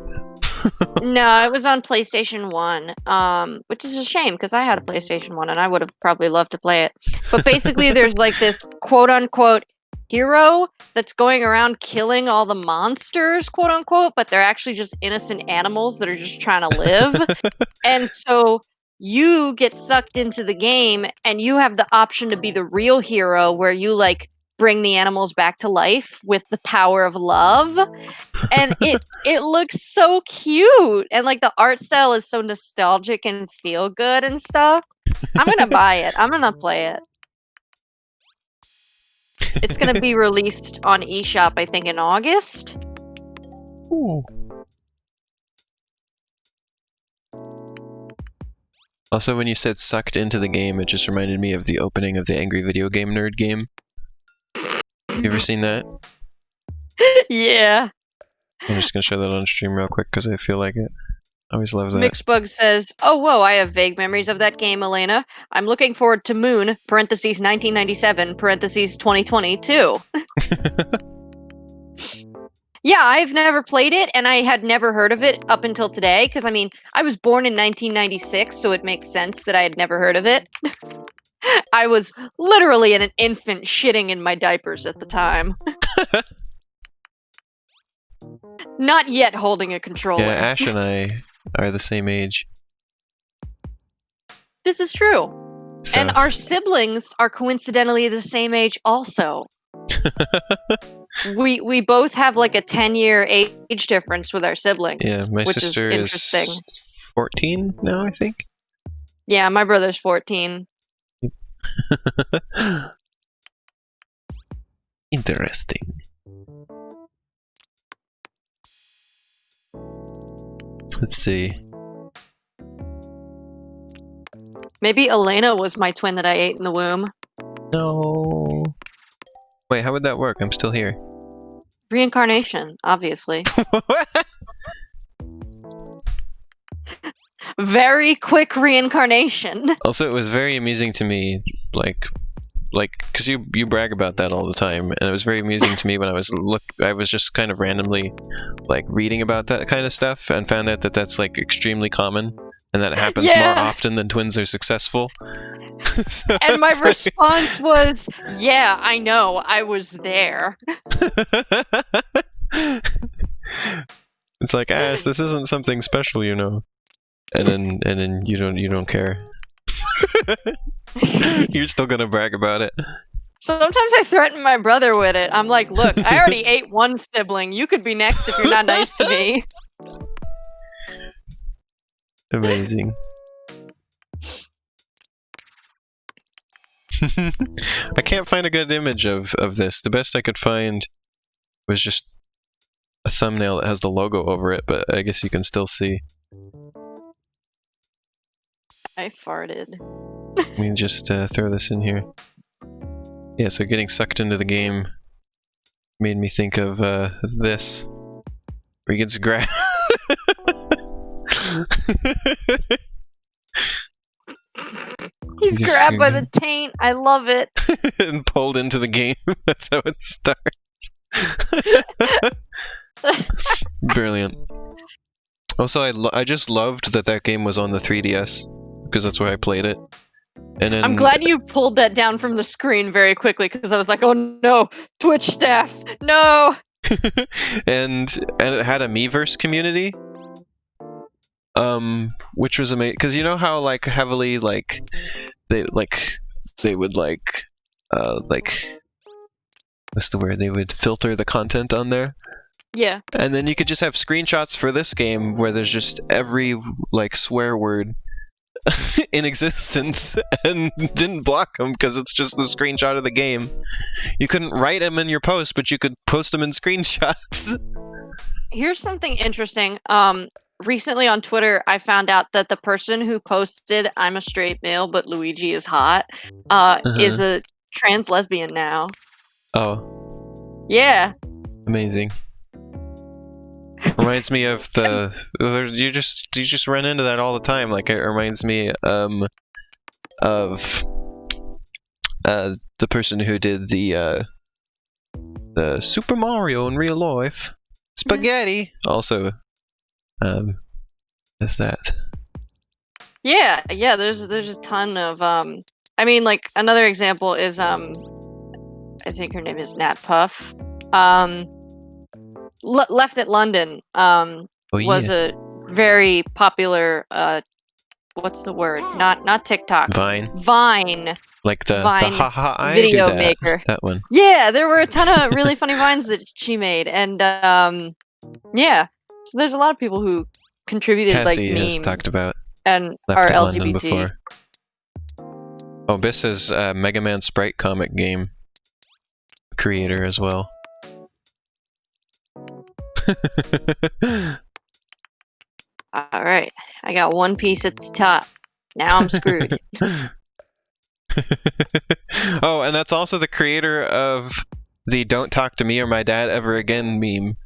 No, it was on PlayStation 1, which is a shame because I had a PlayStation 1 and I would have probably loved to play it. But basically, there's like this quote-unquote hero that's going around killing all the monsters, quote-unquote, but they're actually just innocent animals that are just trying to live. And so you get sucked into the game and you have the option to be the real hero where you like bring the animals back to life with the power of love. And it looks so cute, and like the art style is so nostalgic and feel good and stuff. I'm gonna buy it. I'm gonna play it. It's gonna be released on eShop, I think, in August. Ooh. Also, when you said sucked into the game, it just reminded me of the opening of the Angry Video Game Nerd game. You ever seen that? Yeah. I'm just gonna show that on stream real quick because I feel like it. I always love that. Mixbug says, oh, whoa, I have vague memories of that game, Elena. I'm looking forward to Moon, parentheses 1997, parentheses 2022. Yeah, I've never played it, and I had never heard of it up until today, because, I mean, I was born in 1996, so it makes sense that I had never heard of it. I was literally an infant shitting in my diapers at the time. Not yet holding a controller. Yeah, Ash and I are the same age. This is true. So. And our siblings are coincidentally the same age also. We both have like a 10-year age difference with our siblings. Yeah, my sister is 14 now, I think. Yeah, my brother's 14. Interesting. Let's see. Maybe Elena was my twin that I ate in the womb. No. Wait, how would that work? I'm still here. Reincarnation, obviously. Very quick reincarnation. Also, it was very amusing to me, like, because you brag about that all the time, and it was very amusing to me when I was just kind of randomly, like, reading about that kind of stuff, and found out that that's, like, extremely common, and that it happens more often than twins are successful. So and my response was, yeah, I know, I was there. It's like, Ash, this isn't something special, you know. And then you don't care. You're still gonna brag about it. Sometimes I threaten my brother with it. I'm like, look, I already ate one sibling. You could be next if you're not nice to me. Amazing. I can't find a good image of this. The best I could find was just a thumbnail that has the logo over it, but I guess you can still see. I farted. Let me just throw this in here. Yeah, so getting sucked into the game made me think of this. Where he gets grabbed. He's grabbed by the taint. I love it. And pulled into the game. That's how it starts. Brilliant. Also, I just loved that game was on the 3DS, because that's where I played it. And then, I'm glad you pulled that down from the screen very quickly, because I was like, oh no, Twitch staff, no! and it had a Miiverse community, which was amazing, because you know how like heavily they would what's the word? They would filter the content on there. Yeah. And then you could just have screenshots for this game where there's just every like swear word in existence, and didn't block them because it's just the screenshot of the game. You couldn't write them in your post, but you could post them in screenshots. Here's something interesting. Recently on Twitter, I found out that the person who posted "I'm a straight male, but Luigi is hot" is a trans lesbian now. Oh. Yeah. Amazing. Reminds me of you just run into that all the time. Like, it reminds me of the person who did the Super Mario in real life. Spaghetti also is that. Yeah, there's a ton of I mean, like, another example is I think her name is Nat Puff. Left at London was a very popular what's the word? Not TikTok. Vine. Like the Vine haha I video do that. maker. That one. Yeah, there were a ton of really funny vines that she made, and yeah, so there's a lot of people who contributed Cassie like has memes talked about and Left are at LGBT. London before. Oh, Biss is Mega Man Sprite comic game creator as well. Alright, I got one piece at the top. Now I'm screwed. Oh, and that's also the creator of the "Don't talk to me or my dad ever again" meme.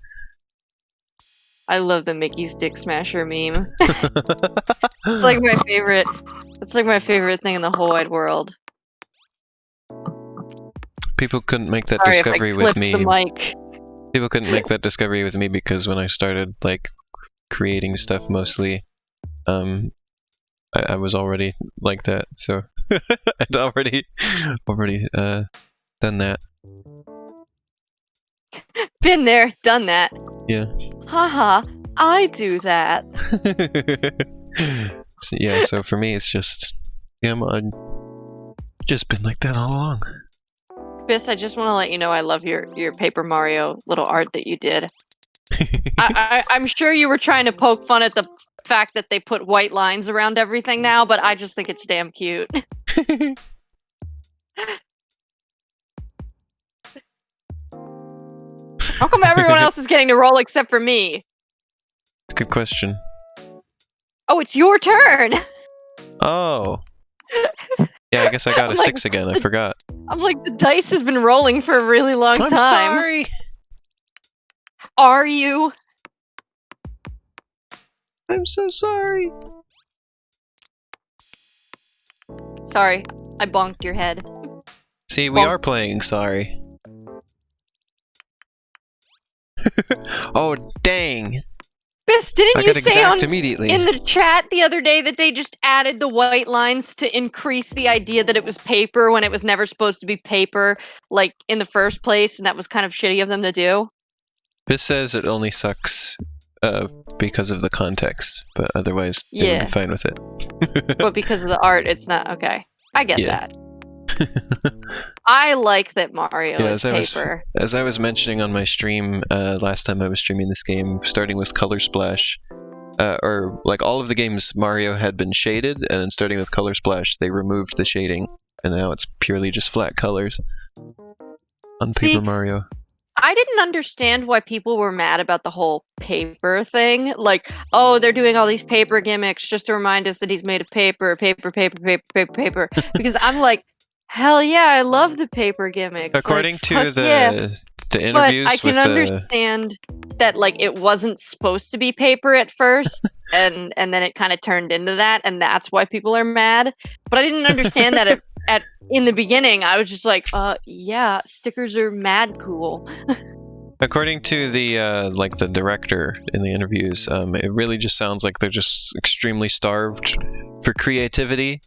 I love the Mickey's Dick Smasher meme. It's like my favorite. It's like my favorite thing in the whole wide world. People couldn't make that Sorry discovery if I with clipped me. the mic. People couldn't make that discovery with me because when I started like creating stuff mostly, I was already like that. So I'd already done that. Been there, done that. Yeah. Haha, I do that. So, yeah, so for me it's just I've just been like that all along. Biss, I just want to let you know I love your Paper Mario little art that you did. I'm sure you were trying to poke fun at the fact that they put white lines around everything now, but I just think it's damn cute. How come everyone else is getting to roll except for me? Good question. Oh, it's your turn! Oh. Yeah, I guess I got a 6 again. I forgot. I'm like, the dice has been rolling for a really long time. I'm sorry! Are you? I'm so sorry. Sorry, I bonked your head. See, we are playing sorry. Oh, dang! Biss, didn't you say immediately. in the chat the other day that they just added the white lines to increase the idea that it was paper when it was never supposed to be paper, like, in the first place, and that was kind of shitty of them to do? This says it only sucks because of the context, but otherwise they would be fine with it. But because of the art, it's not. Okay. I get that. I like that Mario is paper. As I was mentioning on my stream last time I was streaming this game, starting with Color Splash, or like all of the games Mario had been shaded, and then starting with Color Splash, they removed the shading, and now it's purely just flat colors on Paper Mario. I didn't understand why people were mad about the whole paper thing. Like, oh, they're doing all these paper gimmicks just to remind us that he's made of paper. Because I'm like, hell yeah, I love the paper gimmicks. According to the interviews, but I can understand that like it wasn't supposed to be paper at first, and then it kind of turned into that, and that's why people are mad. But I didn't understand that in the beginning. I was just like, yeah, stickers are mad cool. According to the the director in the interviews, it really just sounds like they're just extremely starved for creativity.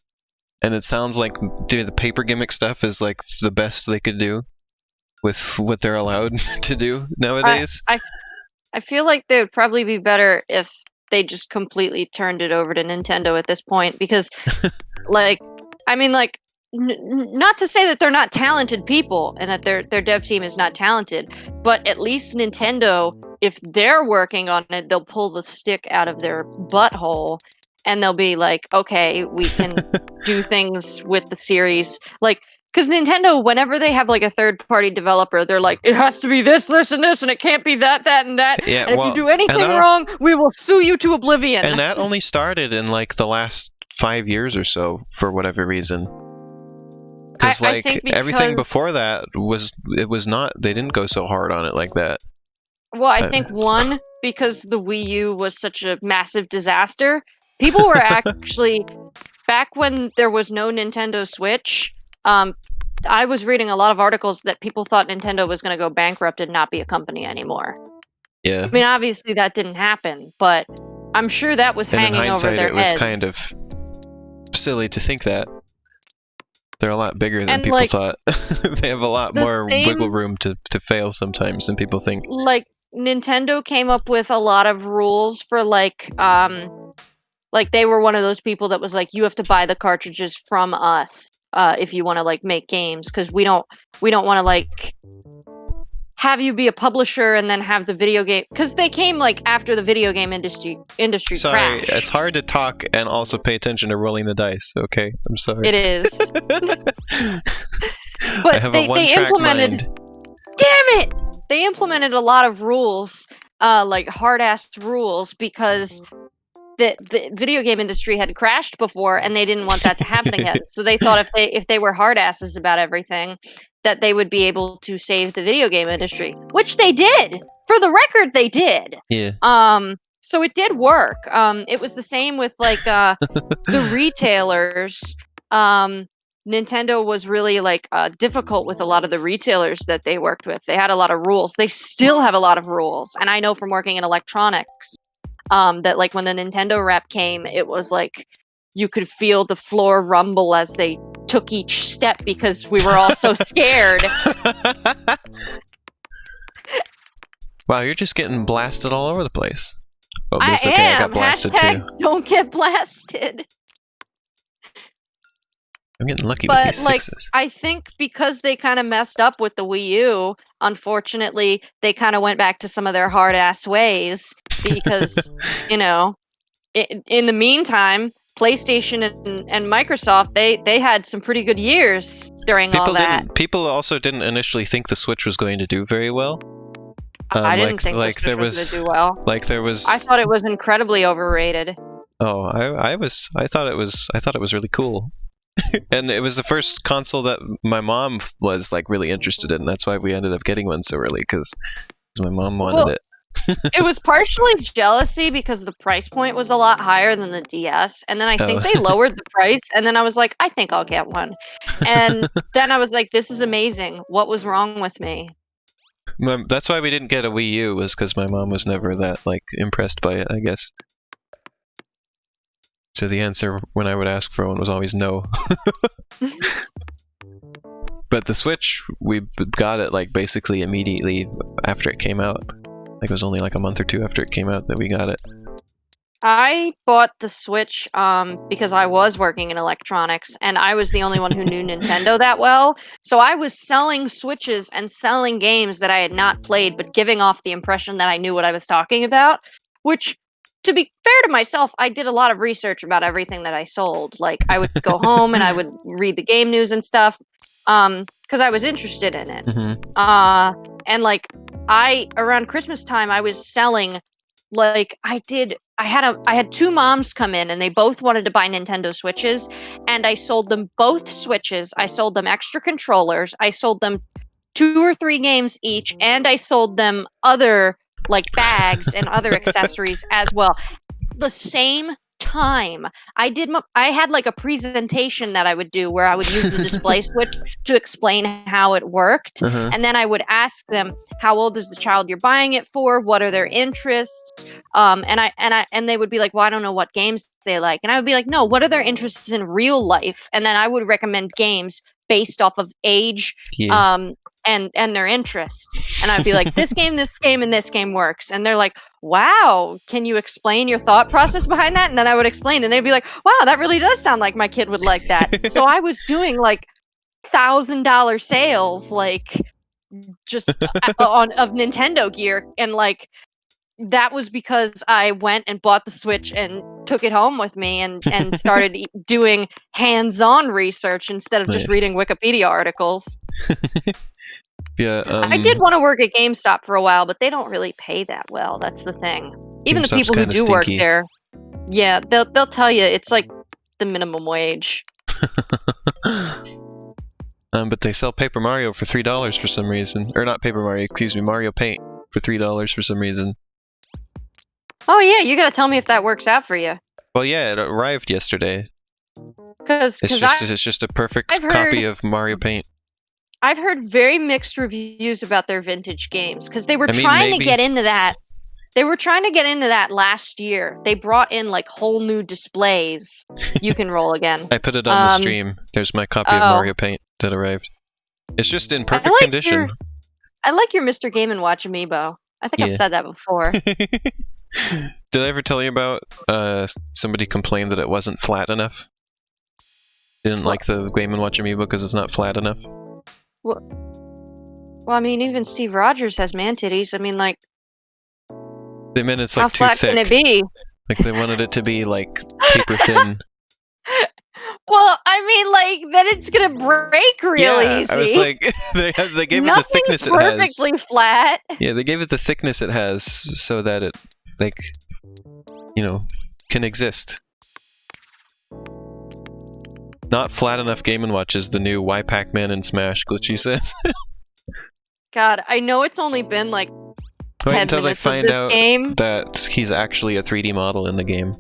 And it sounds like doing the paper gimmick stuff is like the best they could do with what they're allowed to do nowadays. I feel like they would probably be better if they just completely turned it over to Nintendo at this point, because, like, I mean, like, not to say that they're not talented people and that their dev team is not talented, but at least Nintendo, if they're working on it, they'll pull the stick out of their butthole. And they'll be like, okay, we can do things with the series. Like, because Nintendo, whenever they have like a third-party developer, they're like, it has to be this, this, and this, and it can't be that, that, and that. Yeah, and if you do anything wrong, we will sue you to oblivion. And that only started in like the last 5 years or so, for whatever reason. Because like everything before that was not. They didn't go so hard on it like that. Well, I think one, because the Wii U was such a massive disaster. People were actually, back when there was no Nintendo Switch, I was reading a lot of articles that people thought Nintendo was going to go bankrupt and not be a company anymore. Yeah. I mean, obviously that didn't happen, but I'm sure that was hanging over their head. It was kind of silly to think that. They're a lot bigger than people thought. They have a lot more wiggle room to fail sometimes than people think. Like, Nintendo came up with a lot of rules for like, they were one of those people that was like, you have to buy the cartridges from us if you want to, like, make games, because we don't want to, like, have you be a publisher and then have the video game... Because they came, like, after the video game industry sorry, crashed. It's hard to talk and also pay attention to rolling the dice, okay? I'm sorry. It is. But I have a one-track mind. Damn it! They implemented a lot of rules, like, hard-ass rules, because... the video game industry had crashed before, and they didn't want that to happen again. So they thought if they were hard asses about everything, that they would be able to save the video game industry, which they did. For the record, they did. Yeah. So it did work. It was the same with like the retailers. Nintendo was really like difficult with a lot of the retailers that they worked with. They had a lot of rules. They still have a lot of rules, and I know from working in electronics. That like when the Nintendo rep came, it was like you could feel the floor rumble as they took each step because we were all so scared. Wow, you're just getting blasted all over the place. Oh, but I it's okay, am. I got blasted Hashtag too. don't get blasted. I'm getting lucky with these sixes. I think because they kind of messed up with the Wii U, unfortunately, they kind of went back to some of their hard-ass ways because, you know, in the meantime, PlayStation and Microsoft, they had some pretty good years during all that. People also didn't initially think the Switch was going to do very well. I didn't think the Switch was going to do well. I thought it was incredibly overrated. Oh, I thought it was really cool. And it was the first console that my mom was like really interested in. That's why we ended up getting one so early, because my mom wanted it. It was partially jealousy because the price point was a lot higher than the DS, and then I think they lowered the price, and then I was like, I think I'll get one. And then I was like, this is amazing. What was wrong with me? That's why we didn't get a Wii U, was because my mom was never that like impressed by it, I guess. So the answer when I would ask for one was always no. But the Switch, we got it like basically immediately after it came out. Like it was only like a month or two after it came out that we got it. I bought the Switch because I was working in electronics and I was the only one who knew Nintendo that well. So I was selling Switches and selling games that I had not played, but giving off the impression that I knew what I was talking about, which, to be fair to myself, I did a lot of research about everything that I sold. Like, I would go home and I would read the game news and stuff, because I was interested in it. Mm-hmm. And like, around Christmas time, I was selling, like, I had two moms come in and they both wanted to buy Nintendo Switches, and I sold them both Switches. I sold them extra controllers. I sold them 2 or 3 games each, and I sold them other like bags and other accessories as well. The same time, I had like a presentation that I would do where I would use the display switch to explain how it worked, and then I would ask them, how old is the child you're buying it for? What are their interests? And they would be like, well, I don't know what games they like, and I would be like, no, what are their interests in real life? And then I would recommend games based off of age, and their interests. And I'd be like, this game, and this game works. And they're like, wow, can you explain your thought process behind that? And then I would explain, and they'd be like, wow, that really does sound like my kid would like that. So I was doing like $1,000 sales, like just of Nintendo gear. And like, that was because I went and bought the Switch and took it home with me and started doing hands-on research instead of just reading Wikipedia articles. Yeah, I did want to work at GameStop for a while, but they don't really pay that well. That's the thing. Even GameStop's the people who do stinky. work there, yeah, they'll tell you it's like the minimum wage. But they sell Paper Mario for $3 for some reason, or not Paper Mario, excuse me, Mario Paint for $3 for some reason. Oh yeah, you gotta tell me if that works out for you. Well, yeah, it arrived yesterday. Because it's just a perfect copy of Mario Paint. I've heard very mixed reviews about their vintage games because they were trying to get into that. They were trying to get into that last year. They brought in like whole new displays. You can roll again. I put it on the stream. There's my copy of Mario Paint that arrived. It's just in perfect condition. I like your Mr. Game & Watch amiibo. I think I've said that before. Did I ever tell you about somebody complained that it wasn't flat enough? Didn't like the Game & Watch amiibo because it's not flat enough? Well, I mean, even Steve Rogers has man titties. I mean, like, they meant it's like how too flat thick. Can it be? Like they wanted it to be like paper thin. Well, I mean, like, then it's gonna break real easy. I was like, they gave it the thickness it has. Nothing's perfectly flat. Yeah, they gave it the thickness it has so that it, like, you know, can exist. Not flat enough Game & Watch is the new Why Pac-Man in Smash, Glitchy says. God, I know it's only been like 10 Wait until minutes they find of this out game. that he's actually a 3D model in the game.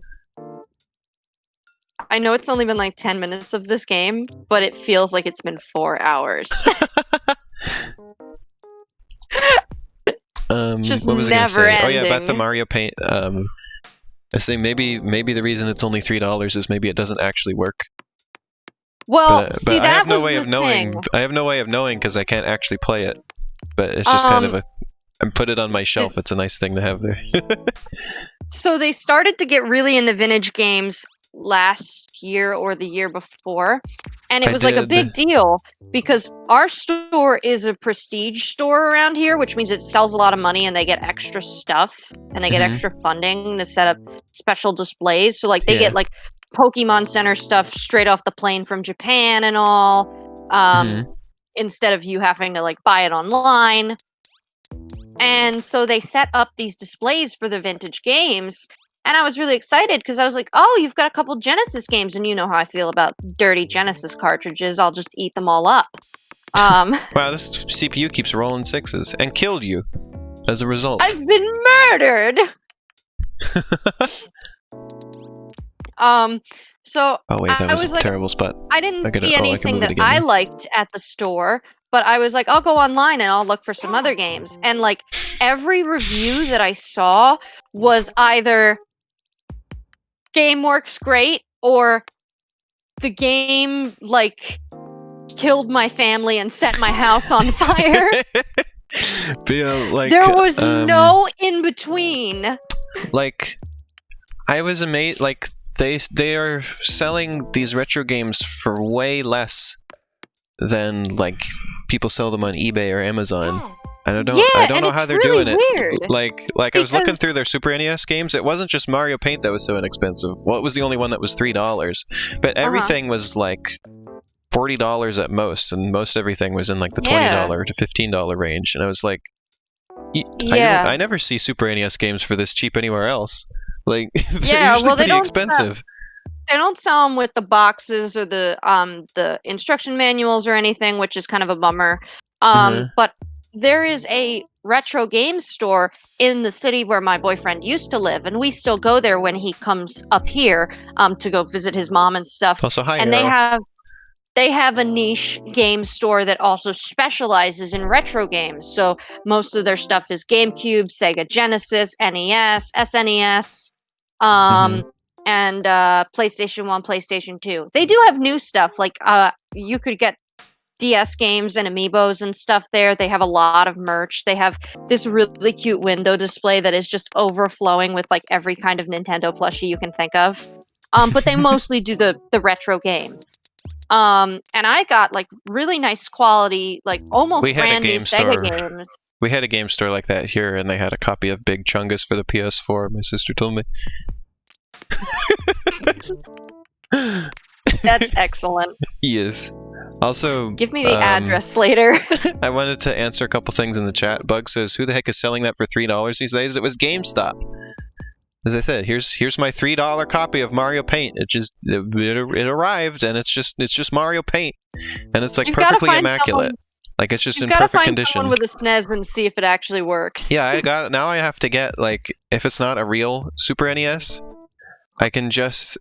I know it's only been like 10 minutes of this game, but it feels like it's been 4 hours. Just what was I gonna never say? ending. Oh yeah, about the Mario Paint. I say maybe the reason it's only $3 is maybe it doesn't actually work. Well, see, but that I have no was way the of knowing. thing. I have no way of knowing because I can't actually play it. But it's just kind of a. I put it on my shelf. It's a nice thing to have there. So they started to get really into vintage games last year or the year before, and it was like a big deal because our store is a prestige store around here, which means it sells a lot of money and they get extra stuff and they get extra funding to set up special displays. So like they get like Pokemon Center stuff straight off the plane from Japan and all, instead of you having to like buy it online. And so they set up these displays for the vintage games. And I was really excited because I was like, oh, you've got a couple Genesis games. And you know how I feel about dirty Genesis cartridges. I'll just eat them all up. Wow, this CPU keeps rolling 6s and killed you as a result. I've been murdered! So oh wait, that was a terrible spot. I didn't see anything that I liked at the store, but I was like, I'll go online and I'll look for some other games. And like every review that I saw was either game works great or the game like killed my family and set my house on fire. Like, there was no in between. Like, I was amazed. Like they are selling these retro games for way less than like people sell them on eBay or Amazon. Yes. And I don't know how they're really doing weird. it. Like I was looking through their Super NES games. It wasn't just Mario Paint that was so inexpensive. Well, it was the only one that was $3, but everything was like $40 at most, and most everything was in like the $20 to $15 range. And I was like, I never see Super NES games for this cheap anywhere else. Like, they're usually pretty expensive. They don't sell them with the boxes or the instruction manuals or anything, which is kind of a bummer. But there is a retro game store in the city where my boyfriend used to live, and we still go there when he comes up here to go visit his mom and stuff. Also, hi, and they have a niche game store that also specializes in retro games. So most of their stuff is GameCube, Sega Genesis, NES, SNES, and PlayStation 1, PlayStation 2. They do have new stuff. Like you could get DS games and amiibos and stuff there. They have a lot of merch. They have this really cute window display that is just overflowing with like every kind of Nintendo plushie you can think of. But they mostly do the retro games. And I got like really nice quality, like almost brand new Sega games. We had a game store like that here, and they had a copy of Big Chungus for the PS4. My sister told me. That's excellent. Yes. Also, give me the address later. I wanted to answer a couple things in the chat. Bug says, "Who the heck is selling that for $3 these days?" It was GameStop. As I said, here's my $3 copy of Mario Paint. It arrived, and it's just Mario Paint, and it's like perfectly immaculate. Like it's just in perfect condition. You've got to find someone with a SNES and see if it actually works. Yeah, I got it. Now I have to get like if it's not a real Super NES, I can just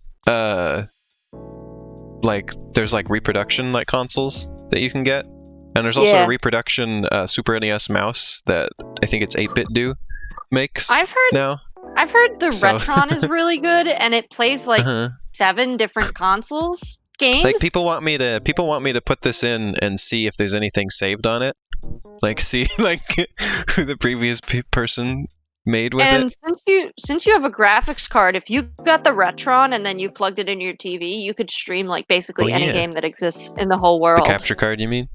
like there's like reproduction like consoles that you can get, and there's also a reproduction Super NES mouse that I think it's 8-bit do makes. I've heard the Retron is really good, and it plays like 7 different consoles games. Like people want me to put this in and see if there's anything saved on it, like see like who the previous person made with it. And since you have a graphics card, if you got the Retron and then you plugged it into your TV, you could stream like basically any game that exists in the whole world. The capture card, you mean?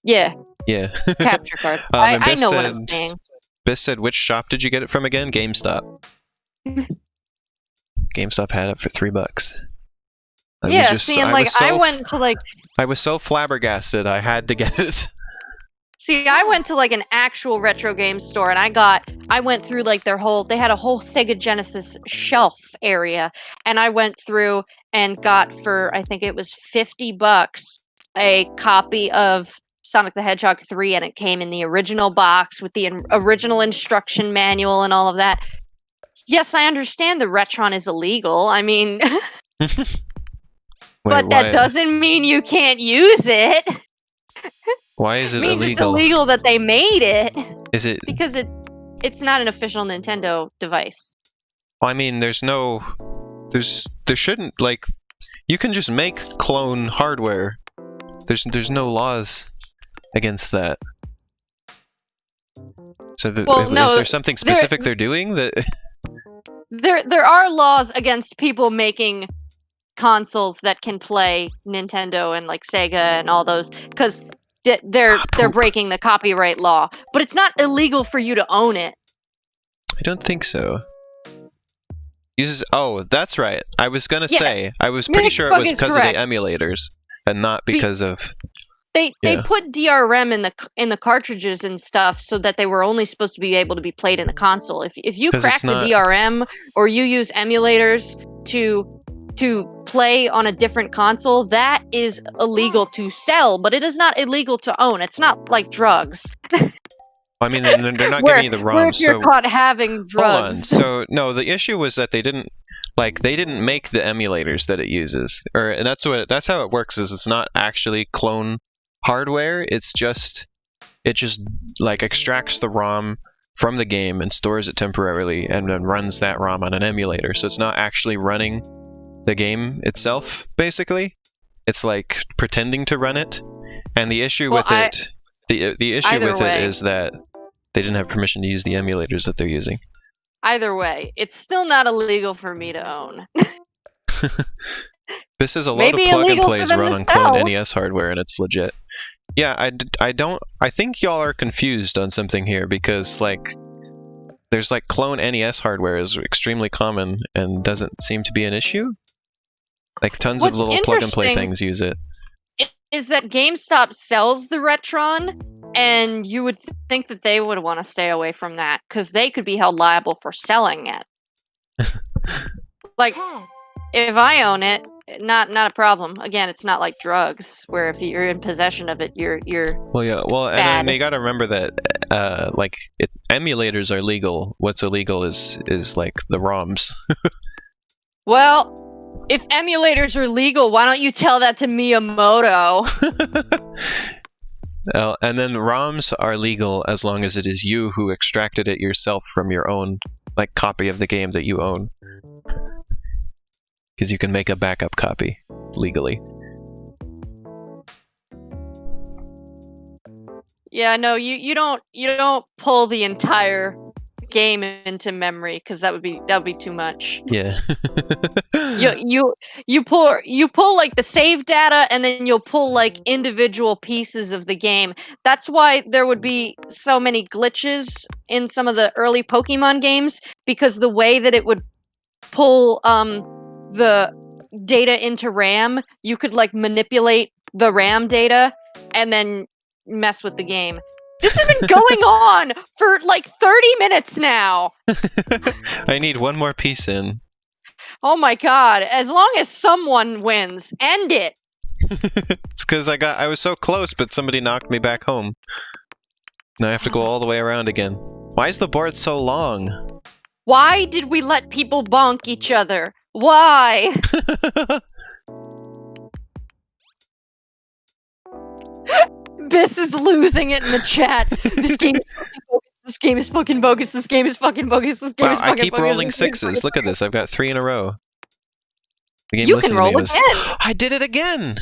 Yeah. Yeah. Capture card. I know what I'm saying. Biss said, which shop did you get it from again? GameStop. GameStop had it for $3. I was so flabbergasted I had to get it. See, I went to like an actual retro game store, and I went through like they had a whole Sega Genesis shelf area, and I went through and got for, I think it was $50, a copy of Sonic the Hedgehog 3, and it came in the original box with the original instruction manual and all of that. Yes, I understand the Retron is illegal. I mean, but that doesn't mean you can't use it. Why is it means illegal? It's illegal that they made it. Is it? Because it's not an official Nintendo device. I mean, there shouldn't, like, you can just make clone hardware. There's no laws against that. So is there something specific they're doing that? There are laws against people making consoles that can play Nintendo and like Sega and all those, because they're breaking the copyright law. But it's not illegal for you to own it. I don't think so. Oh, that's right. I was gonna say, I was pretty sure it was because of the emulators and not because of. They put DRM in the cartridges and stuff so that they were only supposed to be able to be played in the console. If you crack the DRM or you use emulators to play on a different console, that is illegal to sell, but it is not illegal to own. It's not like drugs. I mean, they're not giving you the ROMs. Where if you're caught having drugs. Hold on. So no, the issue was that they didn't make the emulators that it uses, and that's how it works. Is it's not actually clone hardware. It just like extracts the ROM from the game and stores it temporarily, and then runs that ROM on an emulator. So it's not actually running the game itself. Basically, it's like pretending to run it. And the issue with it, the issue with it is that they didn't have permission to use the emulators that they're using. Either way, it's still not illegal for me to own. This is a lot of plug and plays run on clone NES hardware, and it's legit. Yeah, I think y'all are confused on something here, because like there's like clone NES hardware is extremely common and doesn't seem to be an issue. Like tons of little plug and play things use it. Is that GameStop sells the Retron, and you would think that they would want to stay away from that because they could be held liable for selling it. Like, if I own it, not a problem. Again, it's not like drugs, where if you're in possession of it, you're well, yeah, well, bad. And you got to remember that emulators are legal. What's illegal is like the ROMs. Well, if emulators are legal, why don't you tell that to Miyamoto? Well, and then ROMs are legal as long as it is you who extracted it yourself from your own like copy of the game that you own. Because you can make a backup copy legally. Yeah, no, you don't pull the entire game into memory, because that would be too much. Yeah. you pull like the save data, and then you'll pull like individual pieces of the game. That's why there would be so many glitches in some of the early Pokemon games, because the way that it would pull the data into RAM, you could like manipulate the RAM data and then mess with the game. This has been going on for like 30 minutes now. I need one more piece in. Oh my god, as long as someone wins, end it. It's because I was so close, but somebody knocked me back home. Now I have to go all the way around again. Why is the board so long? Why did we let people bonk each other? Why? Biss is losing it in the chat. This game is fucking bogus. This game is fucking bogus. This game is fucking bogus. I keep rolling sixes. Look at this. I've got 3 in a row. The game you can roll again. I did it again.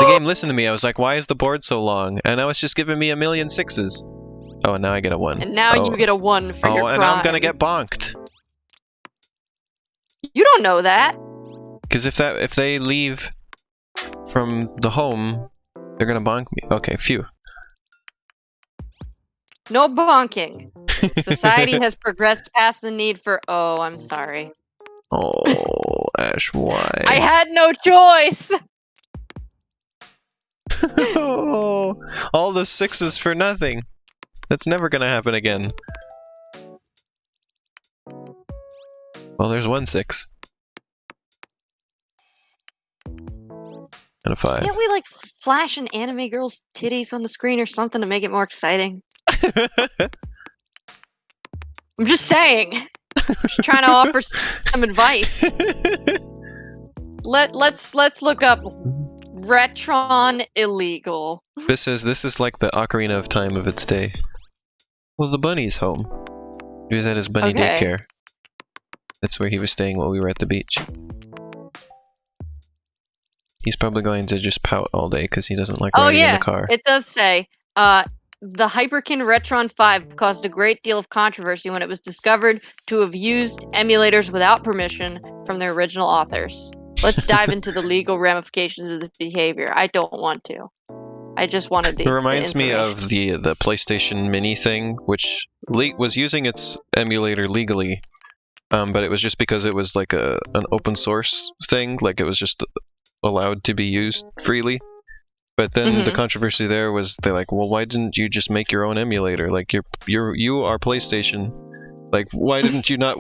The game listened to me. I was like, why is the board so long? And now it's just giving me a million sixes. Oh, and now I get a 1. And now you get a 1 for your crime. And I'm gonna get bonked. You don't know that. Because if they leave from the home, they're gonna bonk me. Okay, phew. No bonking. Society has progressed past the need for. Oh, I'm sorry. Oh, Ash, why? I had no choice. Oh, all the 6s for nothing. That's never gonna happen again. Well, there's 1 6. And a 5. Can't we like flash an anime girl's titties on the screen or something to make it more exciting? I'm just saying. I'm just trying to offer some advice. Let's look up Retron illegal. This is like the Ocarina of Time of its day. Well, the bunny's home. He was at his bunny daycare. That's where he was staying while we were at the beach. He's probably going to just pout all day because he doesn't like riding in the car. It does say, the Hyperkin Retron 5 caused a great deal of controversy when it was discovered to have used emulators without permission from their original authors. Let's dive into the legal ramifications of this behavior. I don't want to. I just wanted the It reminds me information. of the PlayStation Mini thing, which was using its emulator legally, but it was just because it was like an open source thing, like it was just allowed to be used freely. But then the controversy there was they're like, well, why didn't you just make your own emulator? Like you are PlayStation. Like why did you not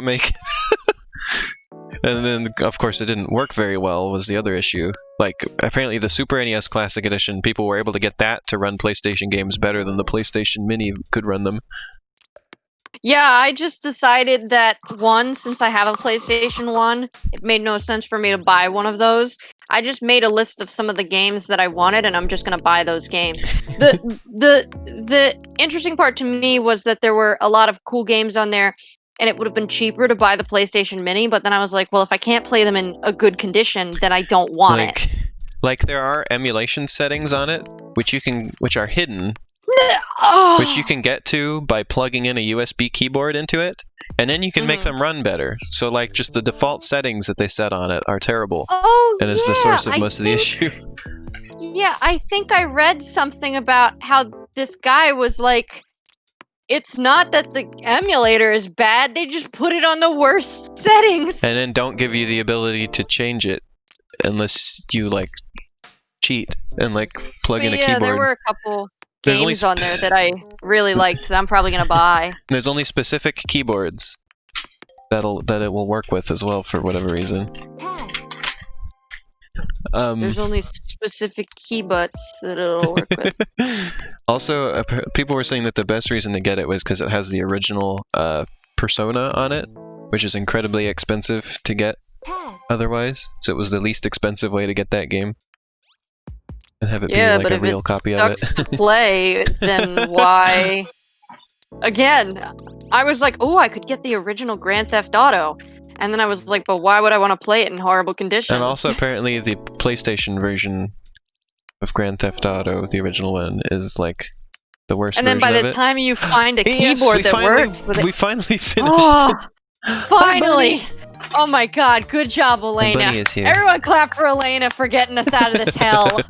make it? And then of course it didn't work very well was the other issue. Like apparently the Super NES Classic Edition, people were able to get that to run PlayStation games better than the PlayStation Mini could run them. Yeah, I just decided that since I have a PlayStation 1, it made no sense for me to buy one of those. I just made a list of some of the games that I wanted, and I'm just gonna buy those games. The interesting part to me was that there were a lot of cool games on there, and it would have been cheaper to buy the PlayStation Mini, but then I was like, well, if I can't play them in a good condition, then I don't want it. Like there are emulation settings on it, which are hidden, which you can get to by plugging in a USB keyboard into it, and then you can make them run better. So like just the default settings that they set on it are terrible, and is the source of most of the issue. Yeah, I think I read something about how this guy was like, it's not that the emulator is bad, they just put it on the worst settings. And then don't give you the ability to change it unless you like cheat and like plug in a keyboard. Yeah, there were a couple games on there that I really liked that I'm probably gonna buy. There's only specific keyboards that it will work with as well for whatever reason. There's only specific key butts that it'll work with. Also, people were saying that the best reason to get it was because it has the original Persona on it, which is incredibly expensive to get otherwise. So it was the least expensive way to get that game. And have it be like a real copy of it. But if it sucks to play, then why? Again, I was like, oh, I could get the original Grand Theft Auto. And then I was like, but why would I want to play it in horrible condition? And also, apparently, the PlayStation version of Grand Theft Auto, the original one, is like the worst version of it. And then by the time you find a keyboard that works with it... We finally finished it. Finally! Oh my god, good job, Elena. Bunny is here. Everyone clap for Elena for getting us out of this hell.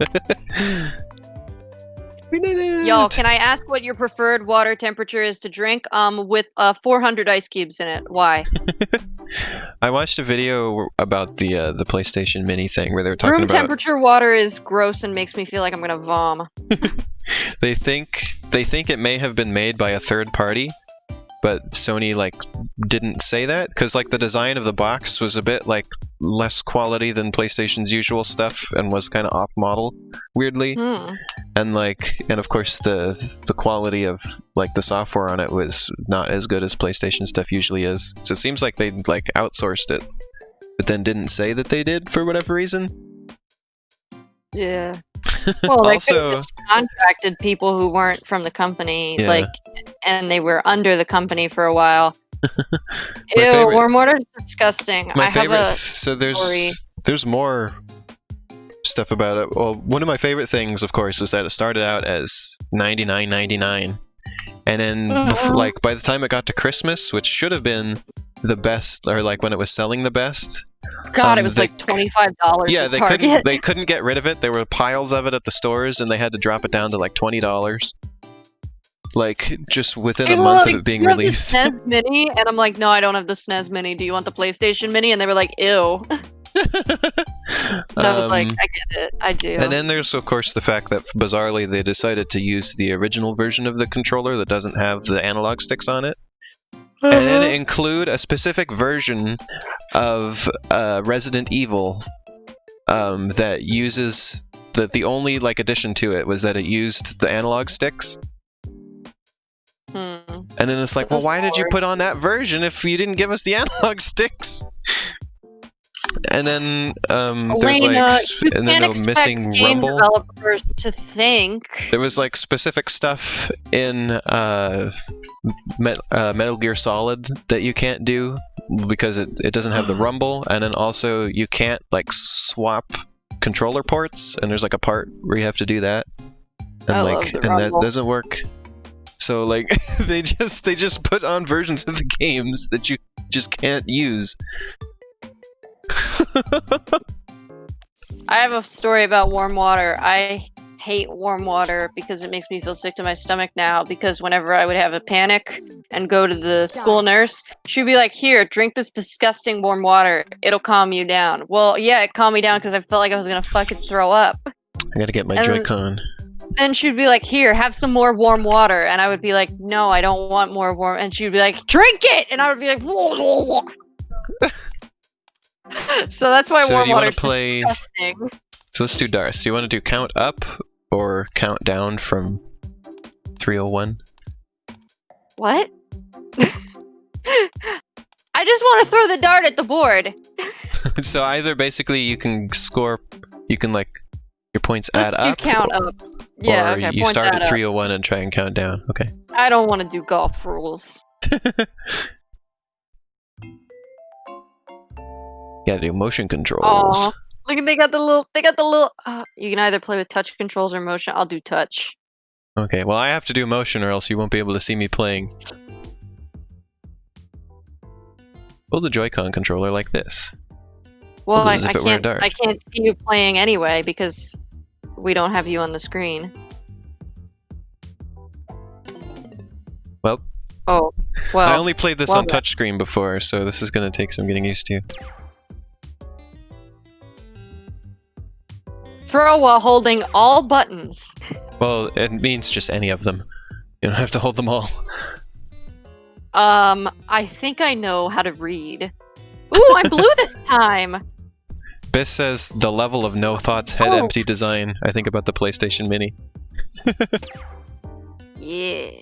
We did it! Yo, can I ask what your preferred water temperature is to drink? With 400 ice cubes in it. Why? I watched a video about the PlayStation Mini thing where they were talking Room about... temperature water is gross and makes me feel like I'm gonna vom. They think it may have been made by a third party, but Sony like didn't say that because like the design of the box was a bit like less quality than PlayStation's usual stuff and was kind of off model weirdly. And of course the quality of like the software on it was not as good as PlayStation stuff usually is. So it seems like they like outsourced it, but then didn't say that they did for whatever reason. Yeah. Well, they could have just contracted people who weren't from the company, and they were under the company for a while. Ew, warm water is disgusting. So there's more stuff about it. Well, one of my favorite things, of course, is that it started out as $99.99, and then like by the time it got to Christmas, which should have been the best, or like when it was selling the best. God, it was like $25. Yeah, at Target. they couldn't get rid of it. There were piles of it at the stores, and they had to drop it down to like $20. Like just within a month of it being released. The SNES Mini, and I'm like, no, I don't have the SNES Mini. Do you want the PlayStation Mini? And they were like, ew. And I was like, I get it, I do. And then there's of course the fact that bizarrely they decided to use the original version of the controller that doesn't have the analog sticks on it. And then include a specific version of Resident Evil that uses the only like addition to it was that it used the analog sticks. And then it's like, well, why did you put on that version if you didn't give us the analog sticks? And then Elena, missing game rumble developers to think. There was like specific stuff in Metal Gear Solid that you can't do because it doesn't have the rumble, and then also you can't like swap controller ports, and there's like a part where you have to do that, and that doesn't work. So like they just put on versions of the games that you just can't use. I have a story about warm water. I hate warm water because it makes me feel sick to my stomach now, because whenever I would have a panic and go to the school nurse, she'd be like, here, drink this disgusting warm water. It'll calm you down. Well, yeah, it calmed me down because I felt like I was going to fucking throw up. I gotta get my Joy-Con. Then she'd be like, here, have some more warm water. And I would be like, no, I don't want more warm. And she'd be like, drink it! And I would be like, whoa. So that's why warm water is disgusting. So let's do darts. Do you want to do count up or count down from 301? What? I just want to throw the dart at the board. So either basically you can score, you can like, your points add up. Count up. Yeah, or okay. you start at 301 and try and count down. Okay. I don't want to do golf rules. Gotta do motion controls. Aww. Look, they got the little. You can either play with touch controls or motion. I'll do touch. Okay, well I have to do motion or else you won't be able to see me playing. Hold the Joy-Con controller like this. Well, I can't see you playing anyway because we don't have you on the screen. Well. Oh, well. I only played this on touchscreen before, so this is gonna take some getting used to. Throw while holding all buttons. Well, it means just any of them. You don't have to hold them all. I think I know how to read. Ooh, I'm blue this time! Biss says the level of no thoughts head empty design. I think about the PlayStation Mini. Yeah.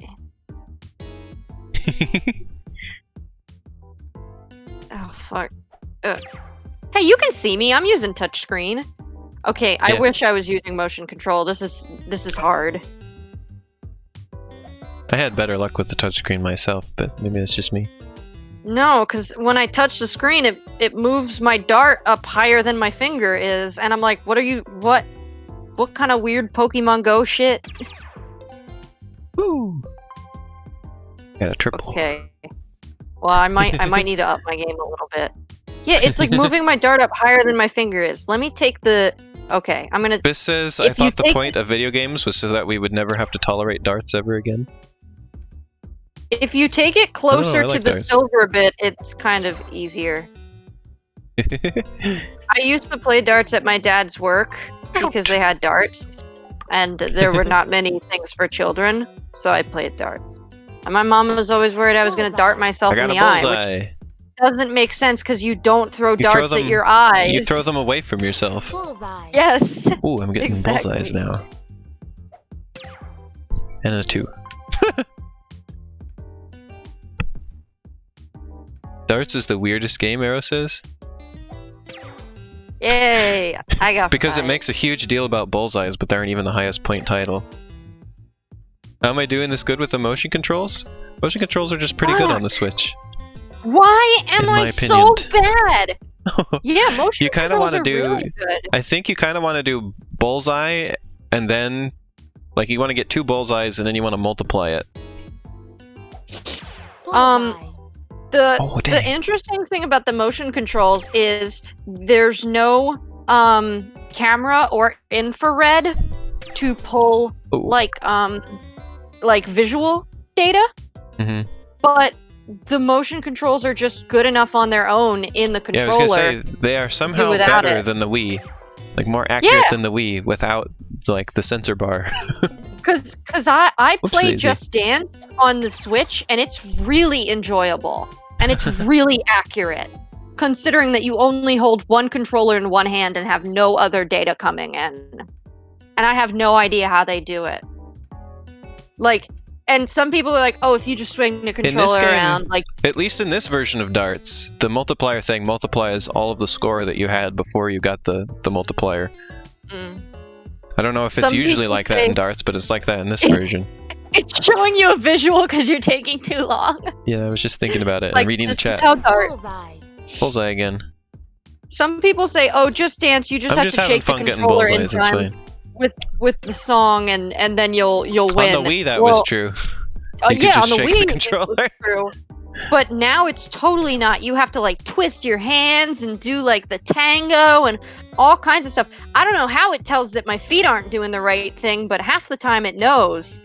Oh, fuck. Hey, you can see me. I'm using touchscreen. Okay, I wish I was using motion control. This is hard. I had better luck with the touchscreen myself, but maybe it's just me. No, because when I touch the screen, it moves my dart up higher than my finger is, and I'm like, what kind of weird Pokemon Go shit? Woo! Got a triple. Okay. Well, I might need to up my game a little bit. Yeah, it's like moving my dart up higher than my finger is. Let me take the... Okay, I'm gonna... Biss says, I thought the point of video games was so that we would never have to tolerate darts ever again. If you take it closer to the silver bit, it's kind of easier. I used to play darts at my dad's work because they had darts, and there were not many things for children, so I played darts. And my mom was always worried I was going to dart myself in the eye, which doesn't make sense because you don't throw darts at your eyes. You throw them away from yourself. Bullseye. Yes. Ooh, I'm getting bullseyes now. And a 2. Darts is the weirdest game, Arrow says. Yay! I got because 5. It makes a huge deal about bullseyes, but they aren't even the highest point title. How am I doing this good with the motion controls? Motion controls are just pretty good on the Switch. Why am I so bad? Yeah, motion you kind of want to do. Really good. I think you kind of want to do bullseye, and then, like, you want to get 2 bullseyes, and then you want to multiply it. The interesting thing about the motion controls is there's no camera or infrared to pull like visual data. Mm-hmm. But the motion controls are just good enough on their own in the controller. Yeah, I was gonna say they are somehow better than the Wii, like more accurate than the Wii without like the sensor bar. Cause I play Just Dance on the Switch and it's really enjoyable and it's really accurate, considering that you only hold one controller in one hand and have no other data coming in. And I have no idea how they do it. Like, and some people are like, oh, if you just swing the controller around, like... At least in this version of darts, the multiplier thing multiplies all of the score that you had before you got the multiplier. I don't know if it's usually like that in darts, but it's like that in this version. It's showing you a visual because you're taking too long. Yeah, I was just thinking about it. Like, I'm reading the chat. How dark. Bullseye. Bullseye again. Some people say, "Oh, Just Dance. You just have to shake the controller in time with the song, and then you'll win." On the Wii, that was true. Oh yeah, on the Wii, controller. it was true. But now it's totally not. You have to like twist your hands and do like the tango and all kinds of stuff. I don't know how it tells that my feet aren't doing the right thing, but half the time it knows.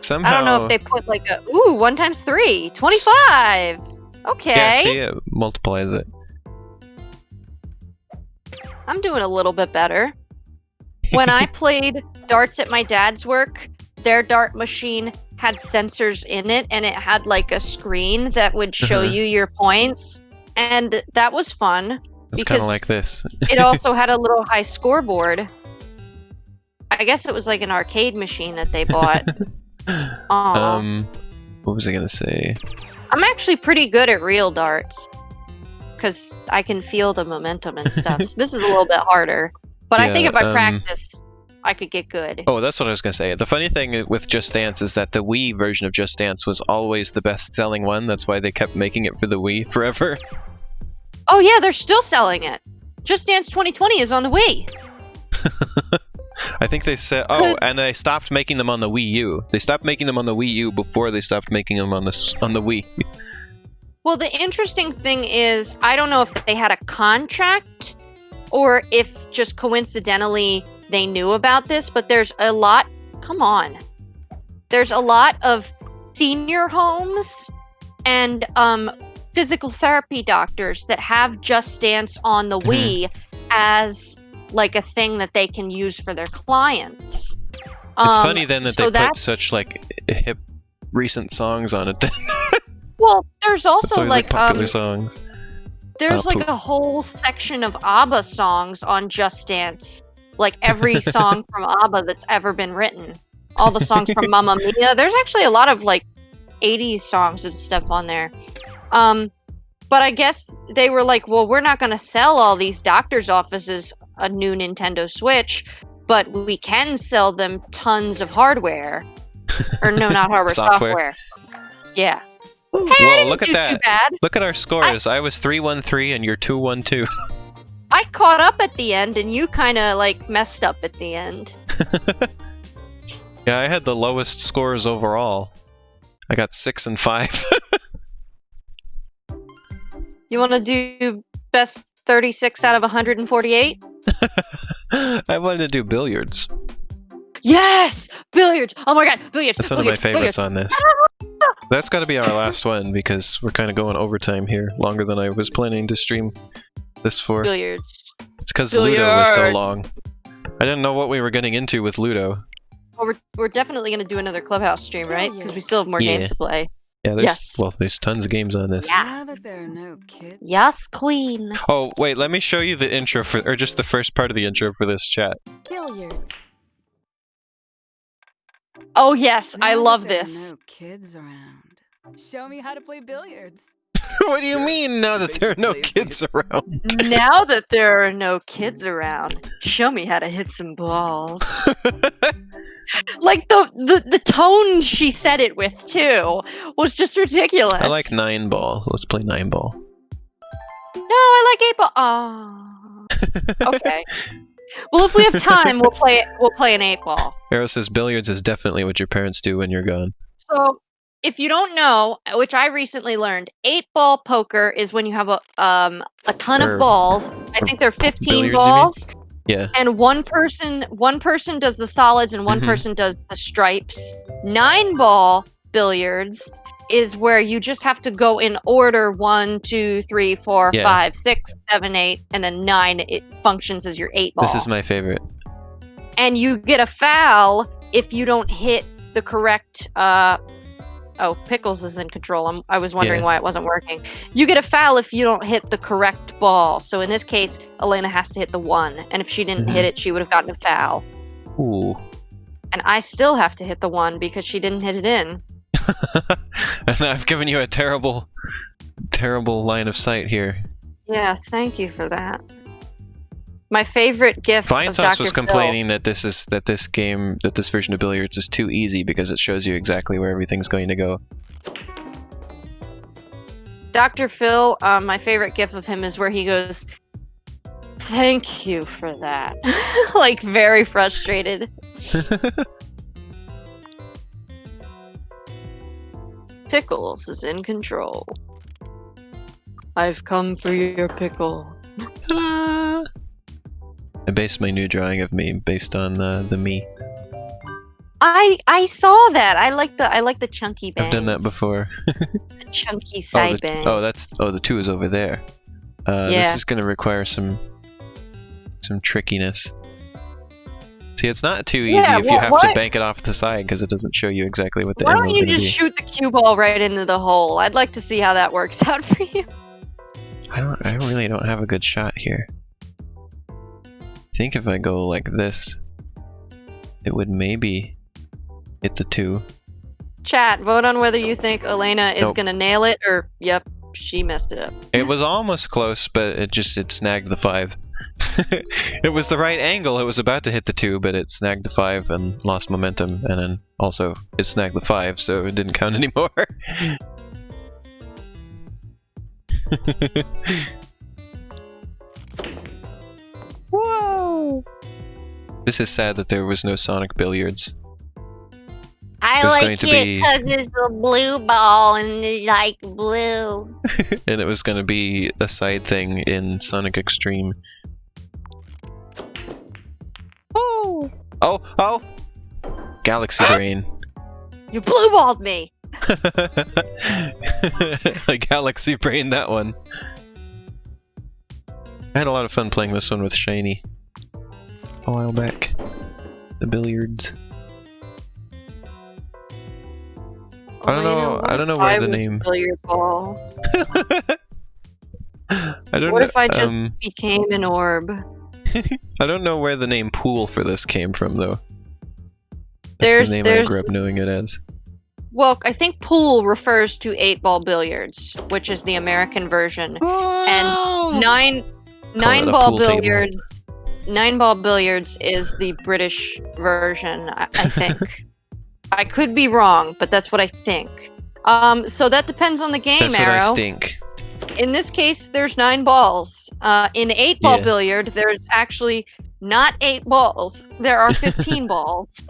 Somehow. I don't know if they put like a 1 times 3, 25. Okay. Yeah, see, it multiplies it. I'm doing a little bit better. When I played darts at my dad's work, their dart machine had sensors in it, and it had like a screen that would show you your points, and that was fun. It's kind of like this. It also had a little high scoreboard. I guess it was like an arcade machine that they bought. What was I gonna say? I'm actually pretty good at real darts because I can feel the momentum and stuff. This is a little bit harder, but I think if I practice, I could get good. Oh, that's what I was gonna say. The funny thing with Just Dance is that the Wii version of Just Dance was always the best-selling one. That's why they kept making it for the Wii forever. Oh yeah, they're still selling it. Just Dance 2020 is on the Wii. I think they said, and they stopped making them on the Wii U. They stopped making them on the Wii U before they stopped making them on the Wii. Well, the interesting thing is, I don't know if they had a contract or if just coincidentally they knew about this, but there's a lot, there's a lot of senior homes and physical therapy doctors that have Just Dance on the Wii as like a thing that they can use for their clients. It's funny then that they put such like hip recent songs on it. Well, there's also like popular songs. There's like a whole section of ABBA songs on Just Dance. Like every song from ABBA that's ever been written. All the songs from Mamma Mia. There's actually a lot of like 80s songs and stuff on there. But I guess they were like, well, we're not going to sell all these doctors' offices a new Nintendo Switch, but we can sell them tons of hardware. Or no, not hardware, software. Yeah. Hey, whoa, look at that. Too bad. Look at our scores. I was 3-1-3 and you're 2-1-2. I caught up at the end and you kind of like messed up at the end. Yeah, I had the lowest scores overall. I got 6 and 5. You want to do best 36 out of 148? I wanted to do billiards. Yes! Billiards! Oh my god, billiards! That's one of my favorites on this. That's got to be our last one because we're kind of going overtime here, longer than I was planning to stream this for. Billiards. It's because Ludo was so long. I didn't know what we were getting into with Ludo. Well, we're definitely going to do another Clubhouse stream, right? Because we still have more games to play. Yeah, there's tons of games on this. Yeah. There are no kids. Yes, queen. Oh, wait, let me show you the intro or just the first part of the intro for this chat. Billiards. Oh yes, I love this. No kids around. Show me how to play billiards. What do you mean now that there are no kids around? Now that there are no kids around, show me how to hit some balls. Like the tone she said it with too was just ridiculous. I like 9-ball. Let's play 9-ball. No, I like 8-ball. Oh. Okay. Well, if we have time, we'll play an 8-ball. Arrow says billiards is definitely what your parents do when you're gone. So, if you don't know, which I recently learned, 8-ball poker is when you have a ton of balls. I think there are 15 balls. Yeah. And one person does the solids and one person does the stripes. 9-ball billiards is where you just have to go in order 1, 2, 3, 4, 5, 6, 7, 8, and then 9. It functions as your 8-ball. This is my favorite. And you get a foul if you don't hit the correct. Oh, Pickles is in control. I was wondering why it wasn't working. You get a foul if you don't hit the correct ball. So in this case, Elena has to hit the 1. And if she didn't hit it, she would have gotten a foul. Ooh. And I still have to hit the 1 because she didn't hit it in. And I've given you a terrible line of sight here. Yeah, thank you for that. My favorite gift Fine of Sauce Dr. was complaining that this version of Billiards is too easy because it shows you exactly where everything's going to go. Dr. Phil, my favorite gif of him is where he goes, "Thank you for that." Like, very frustrated. Pickles is in control. I've come for your pickle. Ta-da! I based my new drawing of me based on the me. I saw that. I like the chunky bangs. I've done that before. The chunky side bangs. The 2 is over there. Yeah. This is gonna require some trickiness. See, it's not too easy if you have to bank it off the side because it doesn't show you exactly what the Why angle is don't you gonna just be. shoot the cue ball right into the hole? I'd like to see how that works out for you. I really don't have a good shot here. I think if I go like this, it would maybe hit the 2. Chat, vote on whether you think Elena is Nope. gonna nail it or, yep, she messed it up. It was almost close, but it snagged the 5. It was the right angle. It was about to hit the 2, but it snagged the 5 and lost momentum, and then also it snagged the 5, so it didn't count anymore. Whoa! This is sad that there was no Sonic Billiards. I There's like going it to be- because it's a blue ball and it's like blue. And it was going to be a side thing in Sonic Extreme. Oh! Oh! Galaxy Brain. You blue balled me! I Galaxy Brain that one. I had a lot of fun playing this one with Shiny a while back. The Billiards. I don't know where the name. Billiard ball. I don't What know, if I just became an orb? I don't know where the name Pool for this came from, though. That's the name I grew up knowing it as. Well, I think pool refers to 8-ball billiards, which is the American version, and nine-ball billiards. 9-ball billiards is the British version, I think. I could be wrong, but that's what I think. So that depends on the game, That's Arrow. what I stink. In this case, there's 9 balls. In 8-ball billiard, there's actually not 8 balls. There are 15 balls.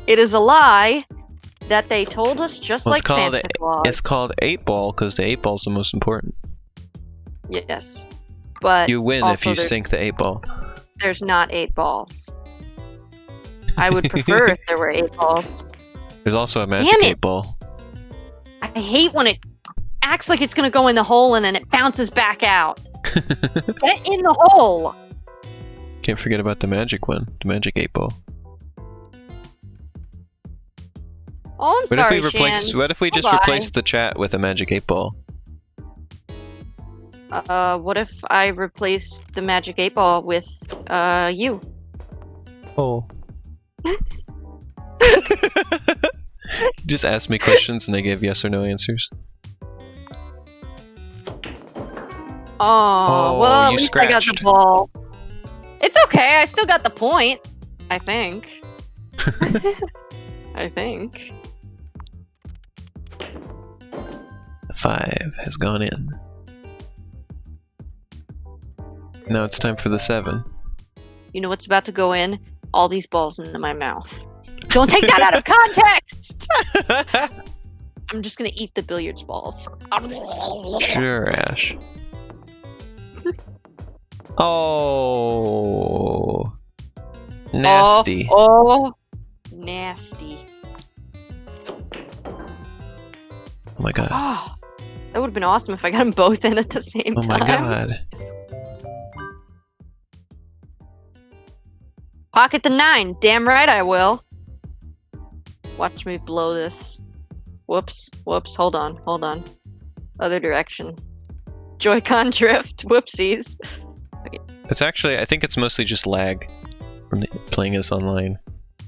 It is a lie that they told us, just like Santa Claus. It's called 8-ball because the 8 ball's the most important. Yes, but you win if you sink the 8-ball. There's not 8 balls. I would prefer if there were 8 balls. There's also a magic 8-ball. I hate when it acts like it's gonna go in the hole and then it bounces back out. Get in the hole! Can't forget about the magic one, the magic 8-ball. Oh, I'm sorry, Shan. What if we just replace the chat with a magic 8-ball? What if I replaced the magic 8-ball with, you? Oh. Just ask me questions and they give yes or no answers. Oh, well, at least I got the ball. It's okay, I still got the point. I think. I think. 5 has gone in. Now it's time for the 7. You know what's about to go in? All these balls into my mouth. Don't take that out of context! I'm just gonna eat the billiards balls. Sure, Ash. Oh, nasty. Oh, nasty. Oh my god. Oh, that would have been awesome if I got them both in at the same time. Oh my god. Pocket the 9. Damn right I will. Watch me blow this. Whoops. Whoops. Hold on. Hold on. Other direction. Joy-Con drift. Whoopsies. Okay. It's actually, I think it's mostly just lag from playing this online.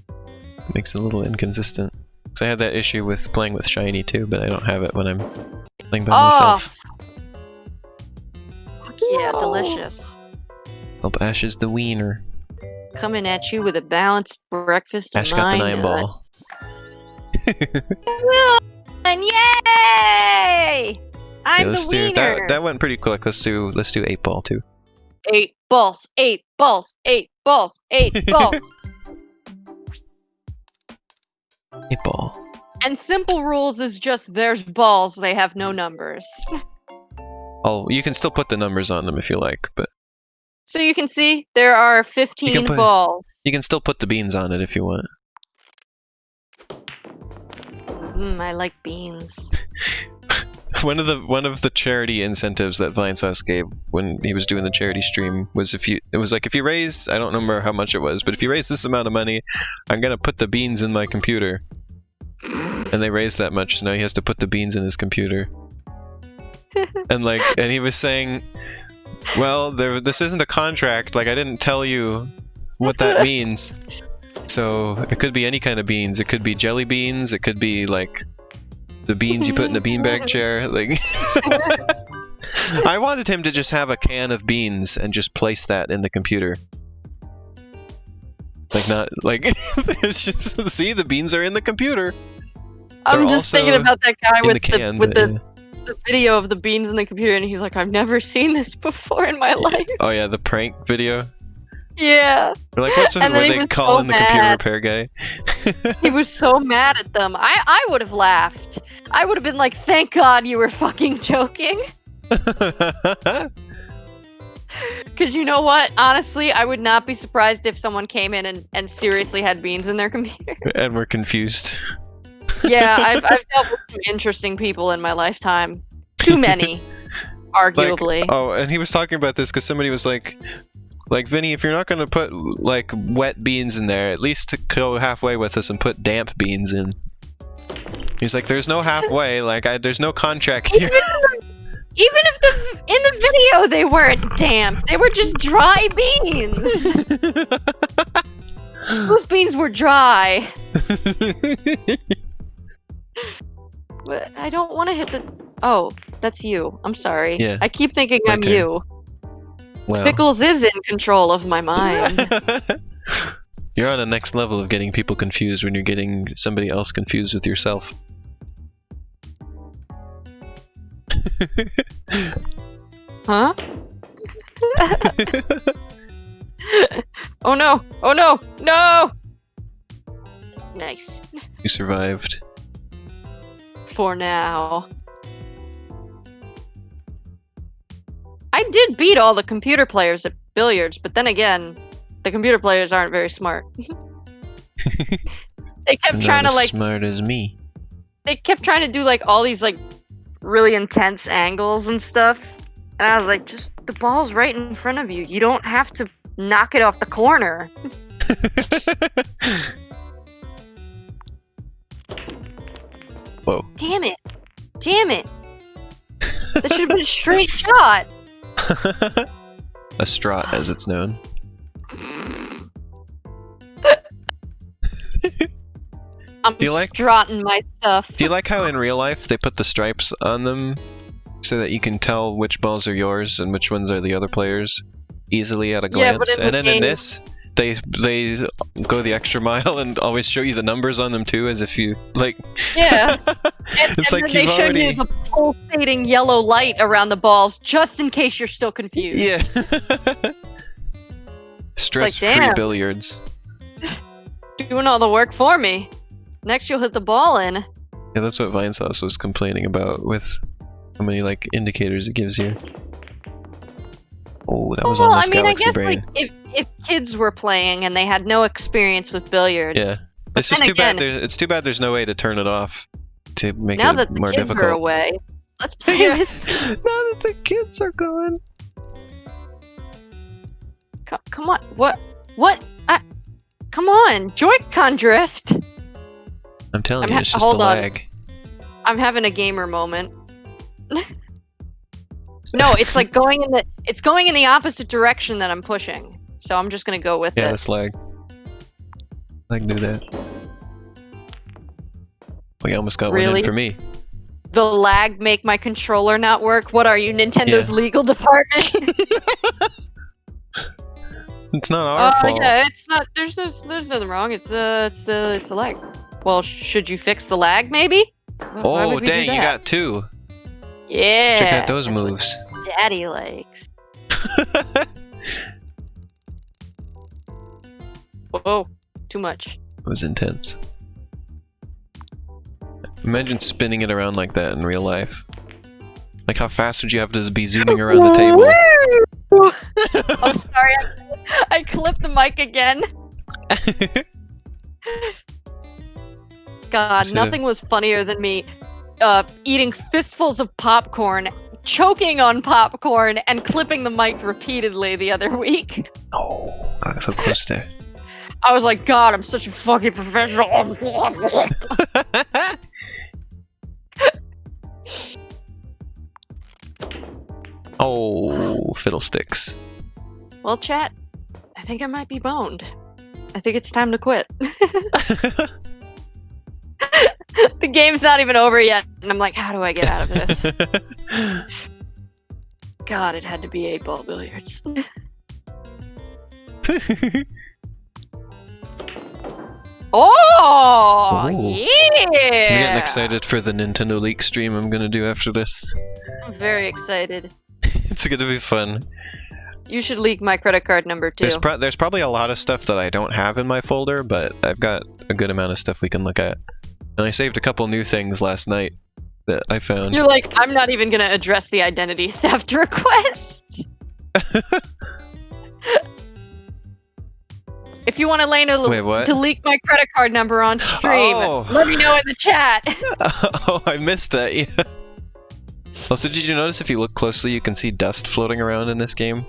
It makes it a little inconsistent. Because I had that issue with playing with Shiny too, but I don't have it when I'm playing by myself. Fuck yeah, delicious. Oh, Ash is the wiener. Coming at you with a balanced breakfast. Ash got the 9 ball. And yay! I'm the wiener. That went pretty quick. Let's do 8 ball too. 8 balls, 8 balls, 8 balls, 8 balls. 8 ball. And simple rules is just there's balls, they have no numbers. Oh, you can still put the numbers on them if you like, but... So you can see there are 15 balls. You can still put the beans on it if you want. I like beans. One of the charity incentives that Vinesauce gave when he was doing the charity stream was if you raise, I don't remember how much it was, but if you raise this amount of money, I'm gonna put the beans in my computer. And they raised that much, so now he has to put the beans in his computer. And he was saying, well, this isn't a contract, like I didn't tell you what that means. So it could be any kind of beans. It could be jelly beans, it could be like the beans you put in a beanbag chair. Like I wanted him to just have a can of beans and just place that in the computer. Like not like it's just see the beans are in the computer. I'm just thinking about that guy with the video of the beans in the computer, and he's like, I've never seen this before in my life. Oh yeah, the prank video. Yeah. They're like, what's where they call in the computer repair guy? He was so mad at them. I would have laughed. I would have been like, thank God you were fucking joking. Because you know what? Honestly, I would not be surprised if someone came in and seriously had beans in their computer. And we're confused. Yeah, I've dealt with some interesting people in my lifetime. Too many, arguably. And he was talking about this because somebody was like, Vinny, if you're not going to put, like, wet beans in there, at least to go halfway with us and put damp beans in. He's like, there's no halfway, like, there's no contract here. Even if in the video they weren't damp, they were just dry beans. Those beans were dry. But I don't want to hit the... Oh, that's you. I'm sorry. Yeah. I keep thinking I'm you. Wow. Pickles is in control of my mind. You're on a next level of getting people confused when you're getting somebody else confused with yourself. Huh? Oh no! Oh no! No! Nice. You survived. For now. I did beat all the computer players at Billiards, but then again, the computer players aren't very smart. They kept trying to like... smart as me. They kept trying to do like all these like really intense angles and stuff. And I was like, just the ball's right in front of you. You don't have to knock it off the corner. Whoa. Damn it. Damn it. That should have been a straight shot. A strot, as it's known. I'm strutting my stuff. Do you like how in real life they put the stripes on them so that you can tell which balls are yours and which ones are the other players easily at a glance? Yeah, but in this, they go the extra mile and always show you the numbers on them too, as if you like. Yeah. It's like they show you the pulsating yellow light around the balls just in case you're still confused. Yeah. Stress-free billiards. Doing all the work for me. Next you'll hit the ball in. Yeah, that's what Vinesauce was complaining about with how many like indicators it gives you. Oh, that was almost Galaxy Brain. Like, if kids were playing and they had no experience with billiards. Yeah. It's just too bad. It's too bad there's no way to turn it off to make it more difficult. Now that the kids are away, let's play this. Now that the kids are gone. Come on. What? Come on. Joy-Con drift. I'm telling you, it's just a lag. I'm having a gamer moment. No, it's like going in the opposite direction that I'm pushing. So I'm just gonna go with it. Yeah, that's lag. I can do that. We almost got one in for me. The lag make my controller not work? What are you, Nintendo's legal department? It's not our fault. Yeah, it's not. There's nothing wrong. It's the lag. Well, should you fix the lag, maybe? Why would we do dang, you that? got 2. Yeah. Check out those that's what moves. Daddy likes. Whoa, too much. It was intense. Imagine spinning it around like that in real life. Like, how fast would you have to be zooming around the table? I'm sorry, I clipped the mic again. God, nothing was funnier than me eating fistfuls of popcorn, choking on popcorn, and clipping the mic repeatedly the other week. Oh, I got so close there. I was like, God, I'm such a fucking professional. Oh, fiddlesticks. Well, chat, I think I might be boned. I think it's time to quit. The game's not even over yet, and I'm like, how do I get out of this? God, it had to be 8-ball billiards. Oh, Ooh. yeah! I'm getting excited for the Nintendo Leak stream I'm gonna do after this. I'm very excited. It's gonna be fun. You should leak my credit card number too. There's probably a lot of stuff that I don't have in my folder, but I've got a good amount of stuff we can look at. And I saved a couple new things last night that I found. You're like, I'm not even gonna address the identity theft request. If you want Elena to leak my credit card number on stream, let me know in the chat. Oh, I missed that. Yeah. Also, did you notice if you look closely, you can see dust floating around in this game?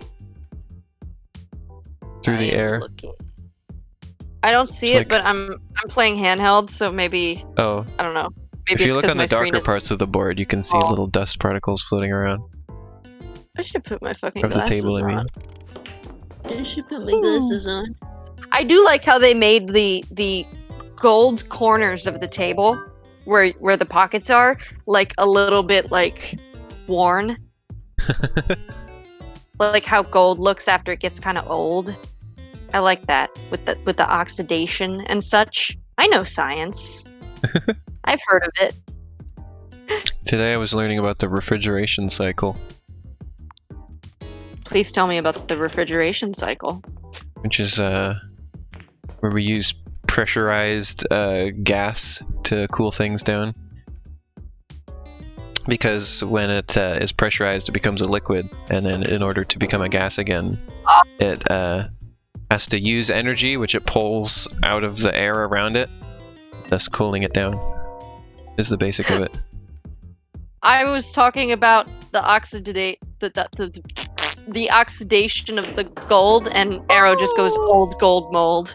Through the air. I don't see it, but I'm playing handheld, so maybe. Oh. I don't know. Maybe if you look on the darker is... parts of the board, you can see little dust particles floating around. I should put my fucking glasses glasses on. Of the table, I mean. I should put my glasses on. I do like how they made the gold corners of the table, where the pockets are, like a little bit like worn. Like how gold looks after it gets kind of old. I like that with the oxidation and such. I know science. I've heard of it. Today I was learning about the refrigeration cycle. Please tell me about the refrigeration cycle. Which is where we use pressurized gas to cool things down. Because when it is pressurized, it becomes a liquid, and then in order to become a gas again, it has to use energy, which it pulls out of the air around it, thus cooling it down. Is the basic of it. I was talking about the oxidation of the gold, and Arrow just goes old gold mold.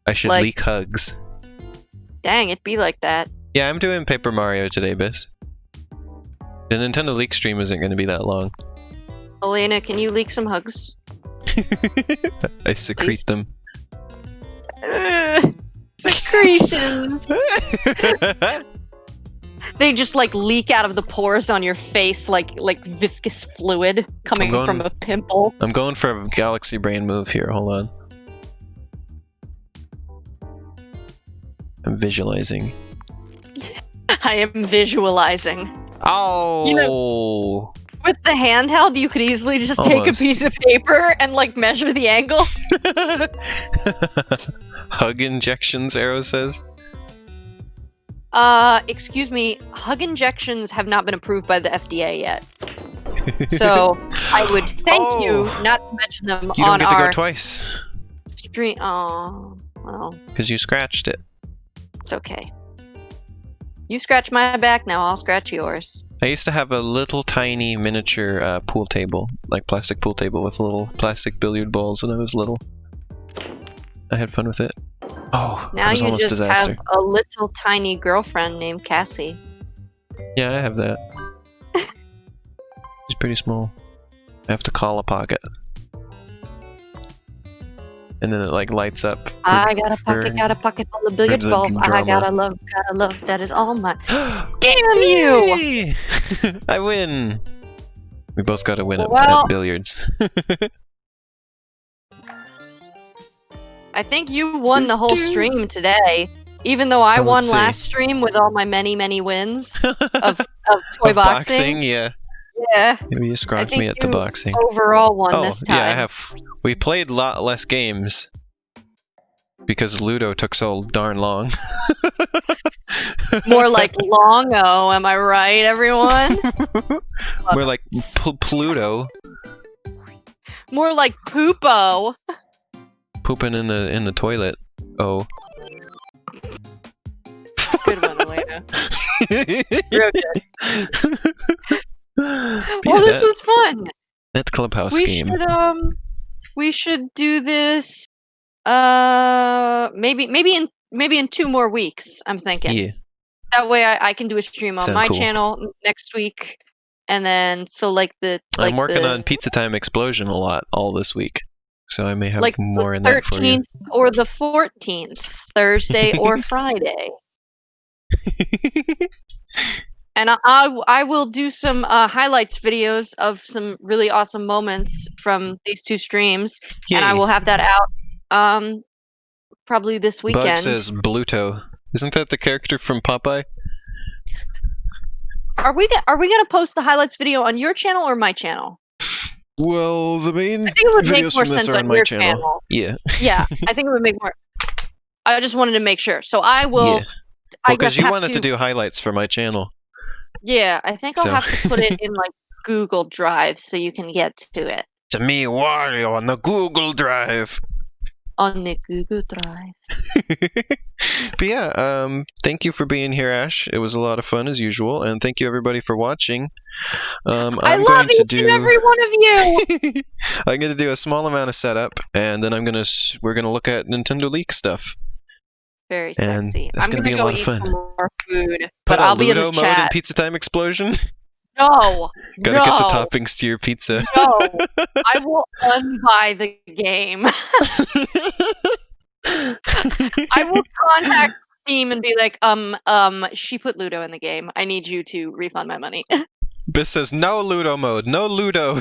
I should leak hugs. Dang, it'd be like that. Yeah, I'm doing Paper Mario today, Biss. The Nintendo Leak stream isn't going to be that long. Elena, can you leak some hugs? I secrete them. Secretions! They just like leak out of the pores on your face like viscous fluid coming from a pimple. I'm going for a galaxy brain move here, hold on. I'm visualizing. I am visualizing. Oh! You know, with the handheld, you could easily just Almost. take a piece of paper and like measure the angle. Hug injections, Arrow says. Excuse me, hug injections have not been approved by the FDA yet. So I would thank you not to mention them you on don't get our to go twice. stream. Oh, well. Because you scratched it. It's okay. You scratch my back, now I'll scratch yours. I used to have a little tiny miniature pool table, like plastic pool table with little plastic billiard balls when I was little. I had fun with it. Oh, now was you almost just disaster. have a little tiny girlfriend named Cassie. Yeah, I have that. She's pretty small. I have to call a pocket. And then it like lights up. I got a pocket full of billiard balls. I gotta love, that is all my. Damn you! I win! We both got to win at billiards. I think you won the whole stream today. Even though I won last stream with all my many wins of toy boxing. Yeah. Yeah. Maybe you scrounged me at the boxing. Overall won this time. Yeah, I have. We played a lot less games because Ludo took so darn long. More like long-o, am I right, everyone? More like Pluto. More like poopo. Pooping in the toilet. Oh. Good one, Elena. Real good. Well, this was fun. That Clubhouse game. We should do this. Maybe in 2 more weeks. I'm thinking. Yeah. That way, I can do a stream on my channel next week, and then I'm working on Pizza Time Explosion a lot all this week, so I may have more in that for you. 13th or the 14th, Thursday or Friday. And I will do some highlights videos of some really awesome moments from these 2 streams. Yay. And I will have that out probably this weekend. Bug says Bluto. Isn't that the character from Popeye? Are we gonna post the highlights video on your channel or my channel? Well, the main I think it would make more sense on your channel. Yeah. Yeah, I think it would make more. I just wanted to make sure, so I will. Yeah. Because you wanted to do highlights for my channel. Yeah, I think I'll have to put it in Google Drive so you can get to it. To me, Wario on the Google Drive. On the Google Drive. But yeah, thank you for being here, Ash. It was a lot of fun as usual, and thank you everybody for watching. I love each and every one of you. I'm going to do a small amount of setup, and then we're gonna look at Nintendo Leak stuff. Very sexy. I'm gonna be a go lot eat of fun. some more food, but I'll be in the Ludo chat. mode in Pizza Time Explosion. No. Gotta get the toppings to your pizza. No, I will unbuy the game. I will contact Steam and be like, she put Ludo in the game. I need you to refund my money. Biss says, no Ludo mode, no Ludo.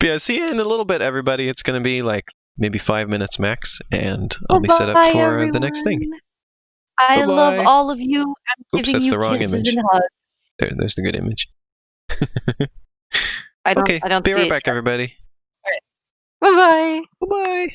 Yeah, see you in a little bit, everybody. It's gonna be maybe 5 minutes max, and I'll be set up for everyone. the next thing. I love all of you. I'm Oops, giving that's you the wrong kisses image. and hugs. There's the good image. I don't be see right back, it. everybody. Bye-bye. Bye-bye.